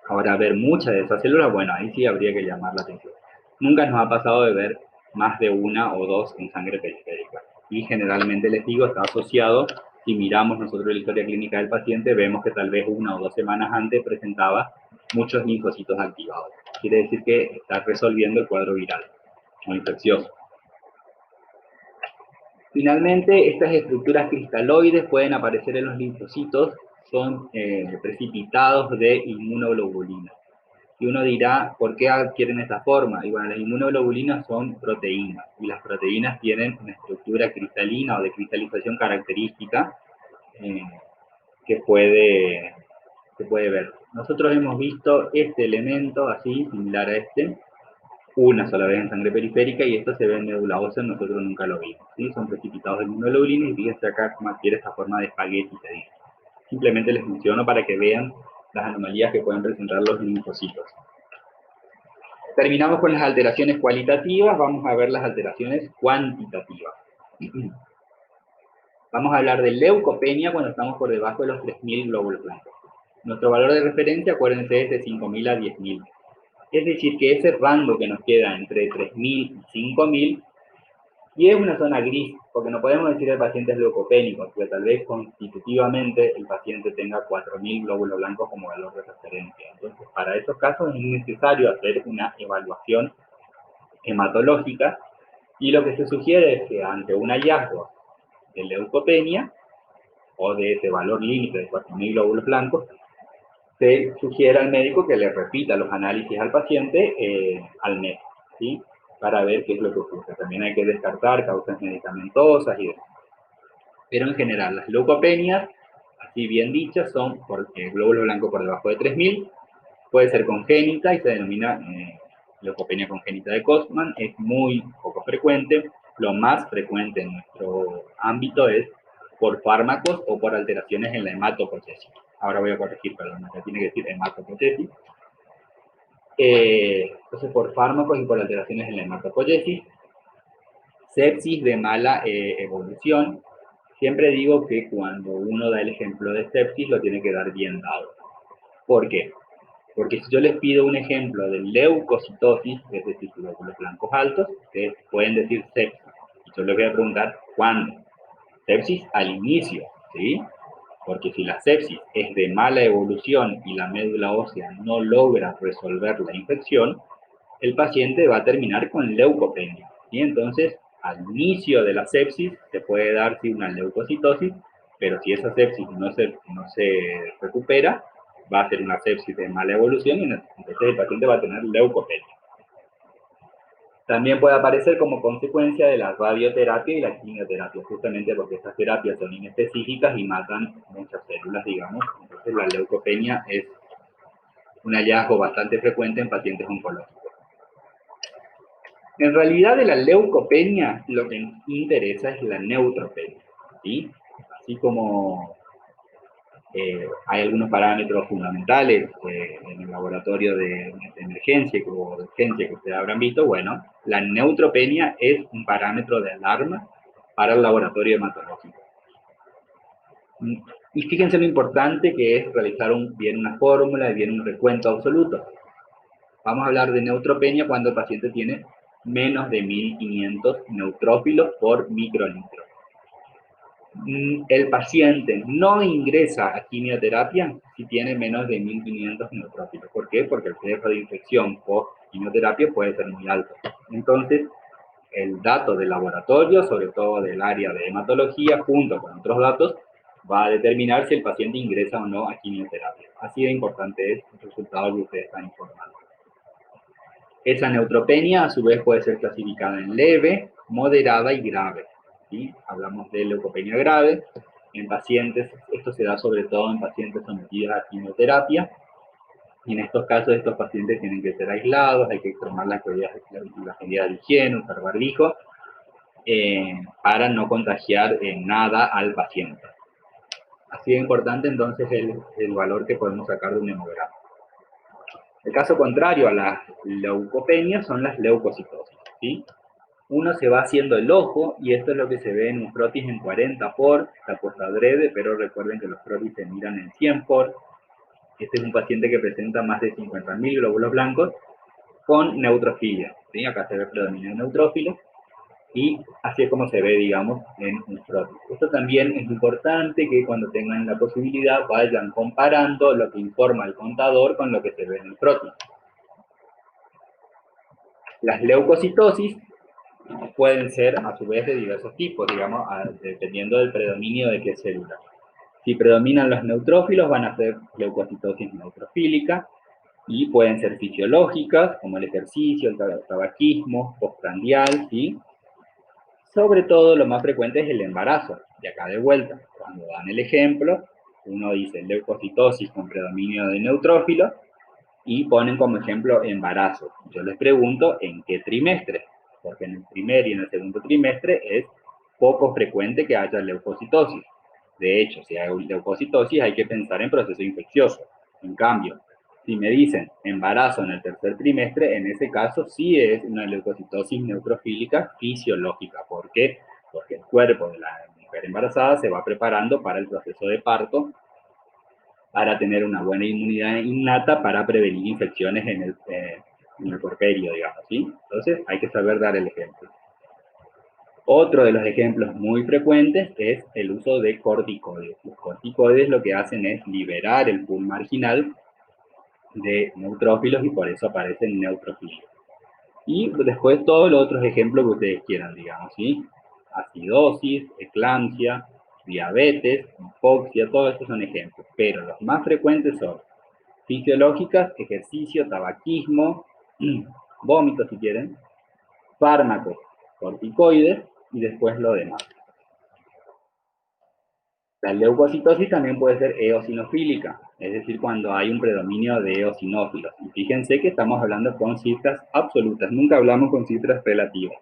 Ahora, ver muchas de esas células, bueno, ahí sí habría que llamar la atención. Nunca nos ha pasado de ver más de una o dos en sangre periférica. Y generalmente, les digo, está asociado, si miramos nosotros la historia clínica del paciente, vemos que tal vez 1 o 2 semanas antes presentaba muchos linfocitos activados. Quiere decir que está resolviendo el cuadro viral o infeccioso. Finalmente, estas estructuras cristaloides pueden aparecer en los linfocitos son precipitados de inmunoglobulina. Y uno dirá, ¿por qué adquieren esta forma? Y bueno, las inmunoglobulinas son proteínas, y las proteínas tienen una estructura cristalina o de cristalización característica eh, que se puede ver. Nosotros hemos visto este elemento así, similar a este, una sola vez en sangre periférica, y esto se ve en médula ósea, nosotros nunca lo vimos, ¿sí? Son precipitados de inmunoglobulina, y fíjense acá cómo adquiere esta forma de espagueti, te digo. Simplemente les menciono para que vean las anomalías que pueden presentar los linfocitos. Terminamos con las alteraciones cualitativas, vamos a ver las alteraciones cuantitativas. Vamos a hablar de leucopenia cuando estamos por debajo de los 3.000 glóbulos blancos. Nuestro valor de referencia, acuérdense, es de 5.000 a 10.000. Es decir, que ese rango que nos queda entre 3.000 y 5.000, y es una zona gris, porque no podemos decir que el paciente es leucopénico, porque tal vez constitutivamente el paciente tenga 4.000 glóbulos blancos como valor de referencia. Entonces, para esos casos es necesario hacer una evaluación hematológica, y lo que se sugiere es que ante un hallazgo de leucopenia o de ese valor límite de 4.000 glóbulos blancos, se sugiere al médico que le repita los análisis al paciente al mes, ¿sí? Para ver qué es lo que ocurre. También hay que descartar causas medicamentosas y demás. Pero en general, las leucopenias, así bien dichas, son por glóbulos blancos por debajo de 3.000, puede ser congénita y se denomina leucopenia congénita de Costman, es muy poco frecuente. Lo más frecuente en nuestro ámbito es por fármacos o por alteraciones en la hematopoiesis. Ahora voy a corregir, perdón, acá tiene que decir hematopoiesis. Entonces, por fármacos y por alteraciones en la hematopoiesis. Sepsis de mala evolución. Siempre digo que cuando uno da el ejemplo de sepsis, lo tiene que dar bien dado. ¿Por qué? Porque si yo les pido un ejemplo de leucocitosis, es decir, glóbulos blancos altos, ustedes pueden decir sepsis. Y yo les voy a preguntar, ¿cuándo? Sepsis al inicio, ¿sí? Porque si la sepsis es de mala evolución y la médula ósea no logra resolver la infección, el paciente va a terminar con leucopenia. ¿Sí? Entonces, al inicio de la sepsis se puede dar sí, una leucocitosis, pero si esa sepsis no se recupera, va a ser una sepsis de mala evolución y entonces el paciente va a tener leucopenia. También puede aparecer como consecuencia de la radioterapia y la quimioterapia, justamente porque estas terapias son inespecíficas y matan muchas células, digamos. Entonces la leucopenia es un hallazgo bastante frecuente en pacientes oncológicos. En realidad de la leucopenia lo que nos interesa es la neutropenia, ¿sí? Así como hay algunos parámetros fundamentales en el laboratorio de emergencia o de urgencia que ustedes habrán visto, bueno, la neutropenia es un parámetro de alarma para el laboratorio hematológico. Y fíjense lo importante que es realizar bien una fórmula y bien un recuento absoluto. Vamos a hablar de neutropenia cuando el paciente tiene menos de 1.500 neutrófilos por microlitro. El paciente no ingresa a quimioterapia si tiene menos de 1.500 neutrófilos. ¿Por qué? Porque el riesgo de infección post quimioterapia puede ser muy alto. Entonces, el dato del laboratorio, sobre todo del área de hematología, junto con otros datos, va a determinar si el paciente ingresa o no a quimioterapia. Así de importante es el resultado que ustedes están informando. Esa neutropenia, a su vez, puede ser clasificada en leve, moderada y grave. ¿Sí? Hablamos de leucopenia grave. En pacientes, esto se da sobre todo en pacientes sometidos a quimioterapia. Y en estos casos, estos pacientes tienen que ser aislados, hay que extremar las medidas de higiene, usar barbijo, para no contagiar nada al paciente. Así de importante entonces el valor que podemos sacar de un hemograma. El caso contrario a las leucopenias son las leucocitosis, ¿sí? Uno se va haciendo el ojo, y esto es lo que se ve en un frotis en 40 por, está puesto adrede, pero recuerden que los frotis se miran en 100 por. Este es un paciente que presenta más de 50.000 glóbulos blancos con neutrofilia, ¿sí? Acá se ve predominio de neutrófilos, y así es como se ve, digamos, en un frotis. Esto también es importante que cuando tengan la posibilidad vayan comparando lo que informa el contador con lo que se ve en el frotis. Las leucocitosis pueden ser a su vez de diversos tipos, digamos, dependiendo del predominio de qué célula. Si predominan los neutrófilos, van a ser leucocitosis neutrofílica y pueden ser fisiológicas, como el ejercicio, el tabaquismo, postprandial, ¿sí? Sobre todo, lo más frecuente es el embarazo. Y acá de vuelta, cuando dan el ejemplo, uno dice leucocitosis con predominio de neutrófilos y ponen como ejemplo embarazo. Yo les pregunto en qué trimestre, porque en el primer y en el segundo trimestre es poco frecuente que haya leucocitosis. De hecho, si hay leucocitosis hay que pensar en proceso infeccioso. En cambio, si me dicen embarazo en el tercer trimestre, en ese caso sí es una leucocitosis neutrofílica fisiológica. ¿Por qué? Porque el cuerpo de la mujer embarazada se va preparando para el proceso de parto, para tener una buena inmunidad innata para prevenir infecciones en el puerperio, digamos, ¿sí? Entonces hay que saber dar el ejemplo. Otro de los ejemplos muy frecuentes es el uso de corticoides. Los corticoides lo que hacen es liberar el pool marginal de neutrófilos y por eso aparecen neutrofilios. Y después todos los otros ejemplos que ustedes quieran, digamos, ¿sí? Acidosis, eclampsia, diabetes, hipoxia, todos estos son ejemplos. Pero los más frecuentes son fisiológicas, ejercicio, tabaquismo, vómitos si quieren, fármacos, corticoides y después lo demás. La leucocitosis también puede ser eosinofílica, es decir, cuando hay un predominio de eosinófilos. Y fíjense que estamos hablando con cifras absolutas, nunca hablamos con cifras relativas.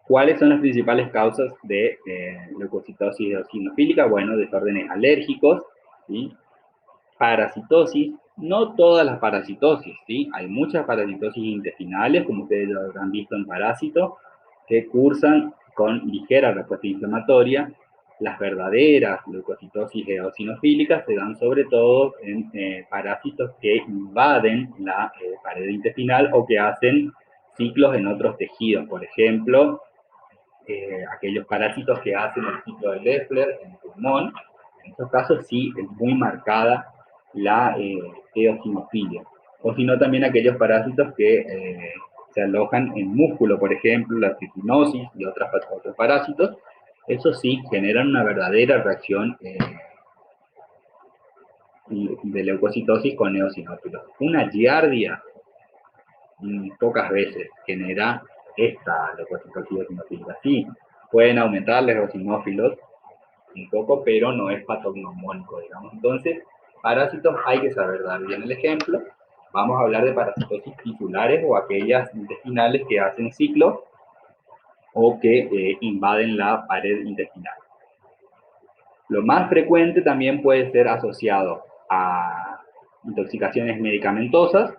¿Cuáles son las principales causas de leucocitosis eosinofílica? Bueno, desórdenes alérgicos, ¿sí? Parasitosis, no todas las parasitosis, ¿sí? Hay muchas parasitosis intestinales, como ustedes lo habrán visto en Parásito, que cursan con ligera respuesta inflamatoria. Las verdaderas leucocitosis eosinofílicas se dan sobre todo en parásitos que invaden la pared intestinal o que hacen ciclos en otros tejidos. Por ejemplo, aquellos parásitos que hacen el ciclo de Leffler en el pulmón. En estos casos sí es muy marcada la eosinofilia. O si no, también aquellos parásitos que se alojan en músculo, por ejemplo, la triquinosis y otros parásitos. Eso sí generan una verdadera reacción de leucocitosis con eosinófilos. Una giardia pocas veces genera esta leucocitosis eosinofílica. Sí, pueden aumentar los eosinófilos un poco, pero no es patognomónico, digamos. Entonces, parásitos hay que saber dar bien el ejemplo. Vamos a hablar de parasitosis tisulares o aquellas intestinales que hacen ciclo o que invaden la pared intestinal. Lo más frecuente también puede ser asociado a intoxicaciones medicamentosas,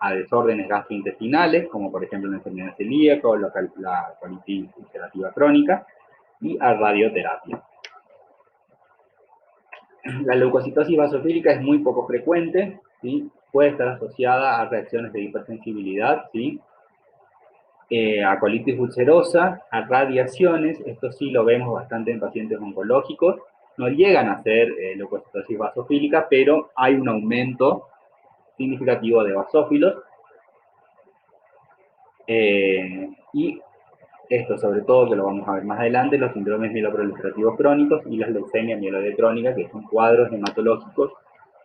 a desórdenes gastrointestinales, como por ejemplo la enfermedad celíaca o la colitis ulcerativa crónica, y a radioterapia. La leucocitosis basofílica es muy poco frecuente, ¿sí? Puede estar asociada a reacciones de hipersensibilidad, ¿sí? A colitis ulcerosa, a radiaciones, esto sí lo vemos bastante en pacientes oncológicos, no llegan a ser leucocitosis basofílica, pero hay un aumento significativo de basófilos, y esto sobre todo, que lo vamos a ver más adelante, los síndromes mieloproliferativos crónicos y las leucemias mieloide crónicas, que son cuadros hematológicos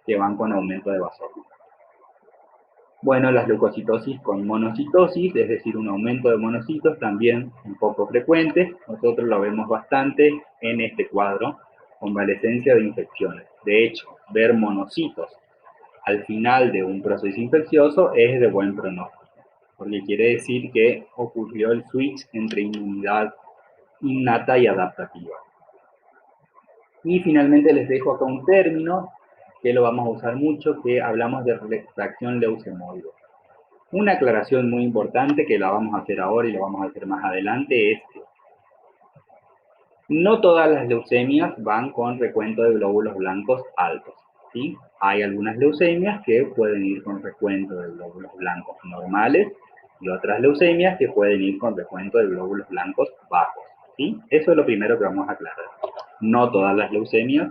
que van con aumento de basófilos. Bueno, las leucocitosis con monocitosis, es decir, un aumento de monocitos, también un poco frecuente. Nosotros lo vemos bastante en este cuadro, convalescencia de infecciones. De hecho, ver monocitos al final de un proceso infeccioso es de buen pronóstico, porque quiere decir que ocurrió el switch entre inmunidad innata y adaptativa. Y finalmente les dejo acá un término que lo vamos a usar mucho, que hablamos de reacción leucemoide. Una aclaración muy importante que la vamos a hacer ahora y la vamos a hacer más adelante es que no todas las leucemias van con recuento de glóbulos blancos altos, ¿sí? Hay algunas leucemias que pueden ir con recuento de glóbulos blancos normales y otras leucemias que pueden ir con recuento de glóbulos blancos bajos, ¿sí? Eso es lo primero que vamos a aclarar. No todas las leucemias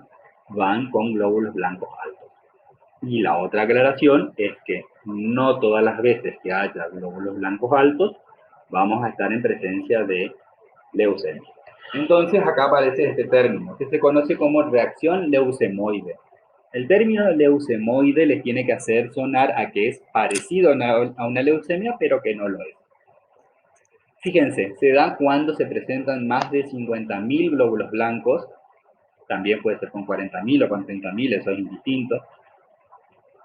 van con glóbulos blancos altos. Y la otra aclaración es que no todas las veces que haya glóbulos blancos altos vamos a estar en presencia de leucemia. Entonces acá aparece este término, que se conoce como reacción leucemoide. El término leucemoide les tiene que hacer sonar a que es parecido a una leucemia, pero que no lo es. Fíjense, se da cuando se presentan más de 50.000 glóbulos blancos, también puede ser con 40.000 o con 30.000, eso es indistinto.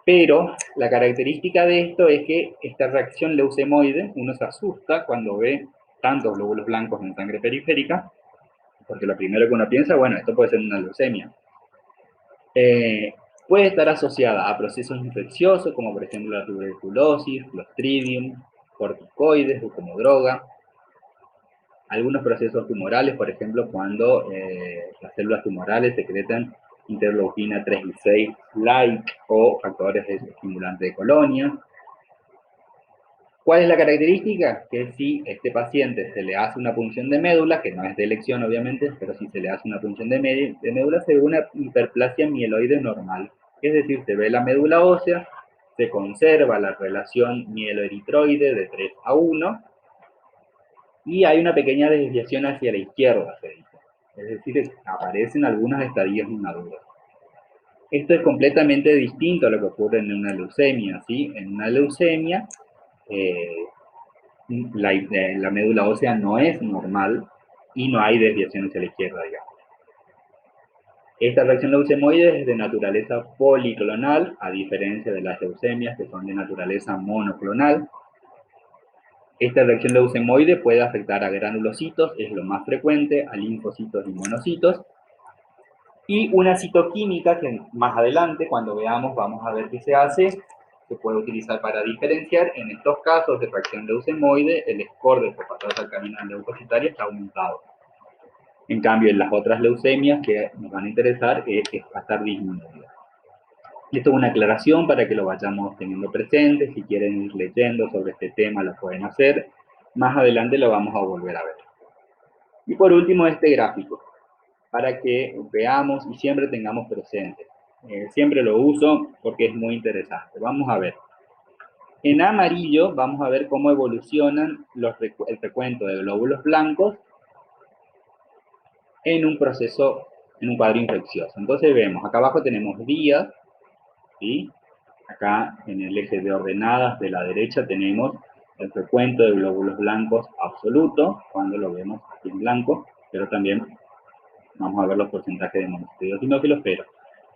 Pero la característica de esto es que esta reacción leucemoide, uno se asusta cuando ve tantos glóbulos blancos en sangre periférica, porque lo primero que uno piensa, bueno, esto puede ser una leucemia. Puede estar asociada a procesos infecciosos, como por ejemplo la tuberculosis, Clostridium, corticoides o como droga. Algunos procesos tumorales, por ejemplo, cuando las células tumorales secretan interleuquina 3 y 6 like o factores estimulantes de colonia. ¿Cuál es la característica? Que si este paciente se le hace una punción de médula, que no es de elección obviamente, pero si se le hace una punción de médula, se ve una hiperplasia mieloide normal. Es decir, se ve la médula ósea, se conserva la relación mieloeritroide de 3 a 1, y hay una pequeña desviación hacia la izquierda, se dice. Es decir, aparecen algunos estadios inmaduros. Esto es completamente distinto a lo que ocurre en una leucemia, ¿sí? En una leucemia, eh, la médula ósea no es normal y no hay desviación hacia la izquierda, digamos. Esta reacción leucemoide es de naturaleza policlonal, a diferencia de las leucemias que son de naturaleza monoclonal. Esta reacción leucemoide puede afectar a granulocitos, es lo más frecuente, a linfocitos y monocitos. Y una citoquímica que más adelante, cuando veamos, vamos a ver qué se hace, se puede utilizar para diferenciar. En estos casos de reacción leucemoide, el score de fosfatasa alcalina leucocitaria está aumentado. En cambio, en las otras leucemias que nos van a interesar, va a estar disminuida. Esto es una aclaración para que lo vayamos teniendo presente. Si quieren ir leyendo sobre este tema, lo pueden hacer. Más adelante lo vamos a volver a ver. Y por último, este gráfico, para que veamos y siempre tengamos presente. Siempre lo uso porque es muy interesante. Vamos a ver. En amarillo vamos a ver cómo evolucionan el recuento de glóbulos blancos en un proceso, en un cuadro infeccioso. Entonces vemos, acá abajo tenemos días, ¿sí? Acá en el eje de ordenadas de la derecha tenemos el recuento de glóbulos blancos absoluto, cuando lo vemos aquí en blanco, pero también vamos a ver los porcentajes de monocitos sinófilos, pero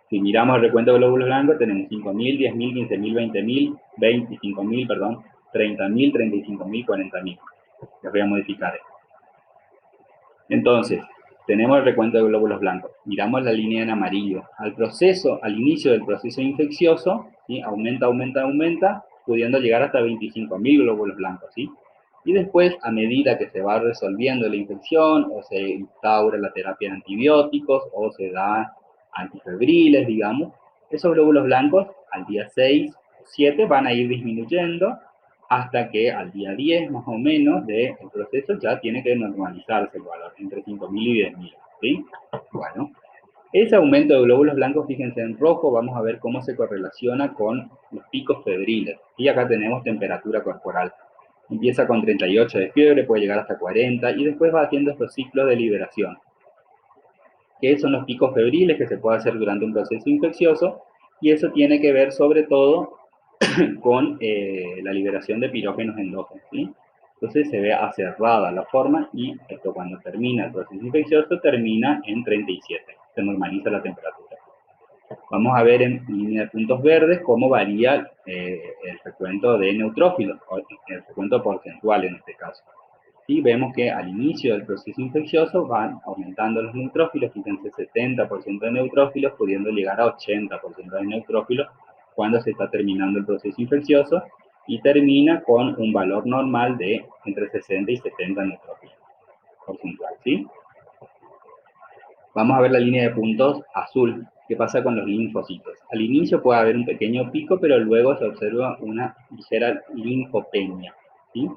si miramos el recuento de glóbulos blancos, tenemos 5.000, 10.000, 15.000, 20.000, 25.000, perdón, 30.000, 35.000, 40.000. Les voy a modificar esto. Entonces, tenemos el recuento de glóbulos blancos. Miramos la línea en amarillo. Al inicio del proceso infeccioso, ¿sí? Aumenta, aumenta, aumenta, pudiendo llegar hasta 25.000 glóbulos blancos, ¿sí? Y después, a medida que se va resolviendo la infección, o se instaura la terapia de antibióticos, o se da antifebriles, digamos, esos glóbulos blancos al día 6 o 7 van a ir disminuyendo hasta que al día 10 más o menos del proceso ya tiene que normalizarse el valor entre 5.000 y 10.000, ¿sí? Bueno, ese aumento de glóbulos blancos, fíjense en rojo, vamos a ver cómo se correlaciona con los picos febriles. Y acá tenemos temperatura corporal. Empieza con 38 de fiebre, puede llegar hasta 40 y después va haciendo estos ciclos de liberación, que son los picos febriles que se puede hacer durante un proceso infeccioso, y eso tiene que ver sobre todo con la liberación de pirógenos endógenos, ¿sí? Entonces se ve acerrada la forma y esto cuando termina el proceso infeccioso termina en 37, se normaliza la temperatura. Vamos a ver en línea de puntos verdes cómo varía el recuento de neutrófilos, o el recuento porcentual en este caso. Y vemos que al inicio del proceso infeccioso van aumentando los neutrófilos, fíjense 70% de neutrófilos, pudiendo llegar a 80% de neutrófilos cuando se está terminando el proceso infeccioso, y termina con un valor normal de entre 60 y 70 neutrófilos porcentual, ¿sí? Vamos a ver la línea de puntos azul. ¿Qué pasa con los linfocitos? Al inicio puede haber un pequeño pico, pero luego se observa una ligera linfopenia, ¿sí?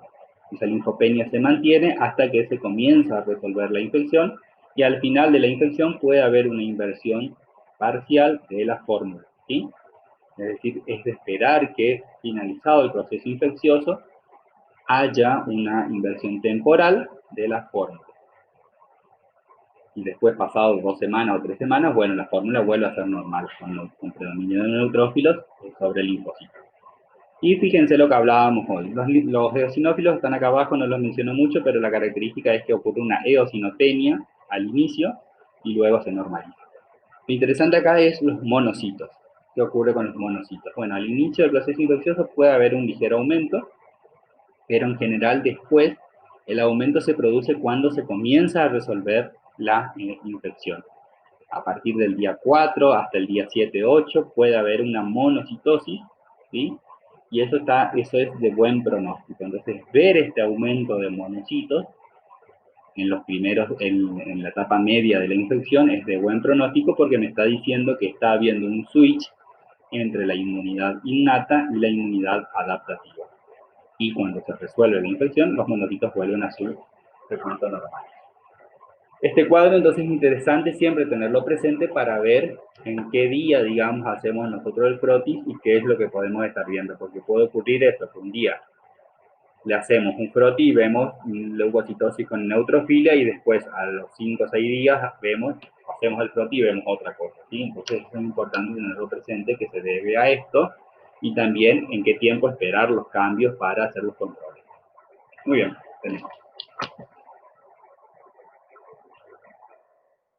Esa linfopenia se mantiene hasta que se comienza a resolver la infección, y al final de la infección puede haber una inversión parcial de la fórmula, ¿sí? Es decir, es de esperar que finalizado el proceso infeccioso haya una inversión temporal de la fórmula. y después pasado 2 semanas o 3 semanas, bueno, la fórmula vuelve a ser normal, con predominio de neutrófilos sobre linfocitos. Y fíjense lo que hablábamos hoy. Los eosinófilos están acá abajo, no los menciono mucho, pero la característica es que ocurre una eosinotenia al inicio y luego se normaliza. Lo interesante acá es los monocitos. ¿Qué ocurre con los monocitos? Bueno, al inicio del proceso infeccioso puede haber un ligero aumento, pero en general después el aumento se produce cuando se comienza a resolver la infección. A partir del día 4 hasta el día 7-8 puede haber una monocitosis, ¿sí? Y eso es de buen pronóstico. Entonces, ver este aumento de monocitos en los primeros, en la etapa media de la infección es de buen pronóstico porque me está diciendo que está habiendo un switch entre la inmunidad innata y la inmunidad adaptativa. Y cuando se resuelve la infección, los monocitos vuelven a su recuento normal. Este cuadro entonces es interesante siempre tenerlo presente para ver en qué día, digamos, hacemos nosotros el frotis y qué es lo que podemos estar viendo, porque puede ocurrir esto, que un día le hacemos un frotis y vemos leucocitosis con neutrofilia y después a los 5 o 6 días hacemos el frotis y vemos otra cosa, ¿sí? Entonces es importante tenerlo presente que se debe a esto y también en qué tiempo esperar los cambios para hacer los controles. Muy bien, tenemos.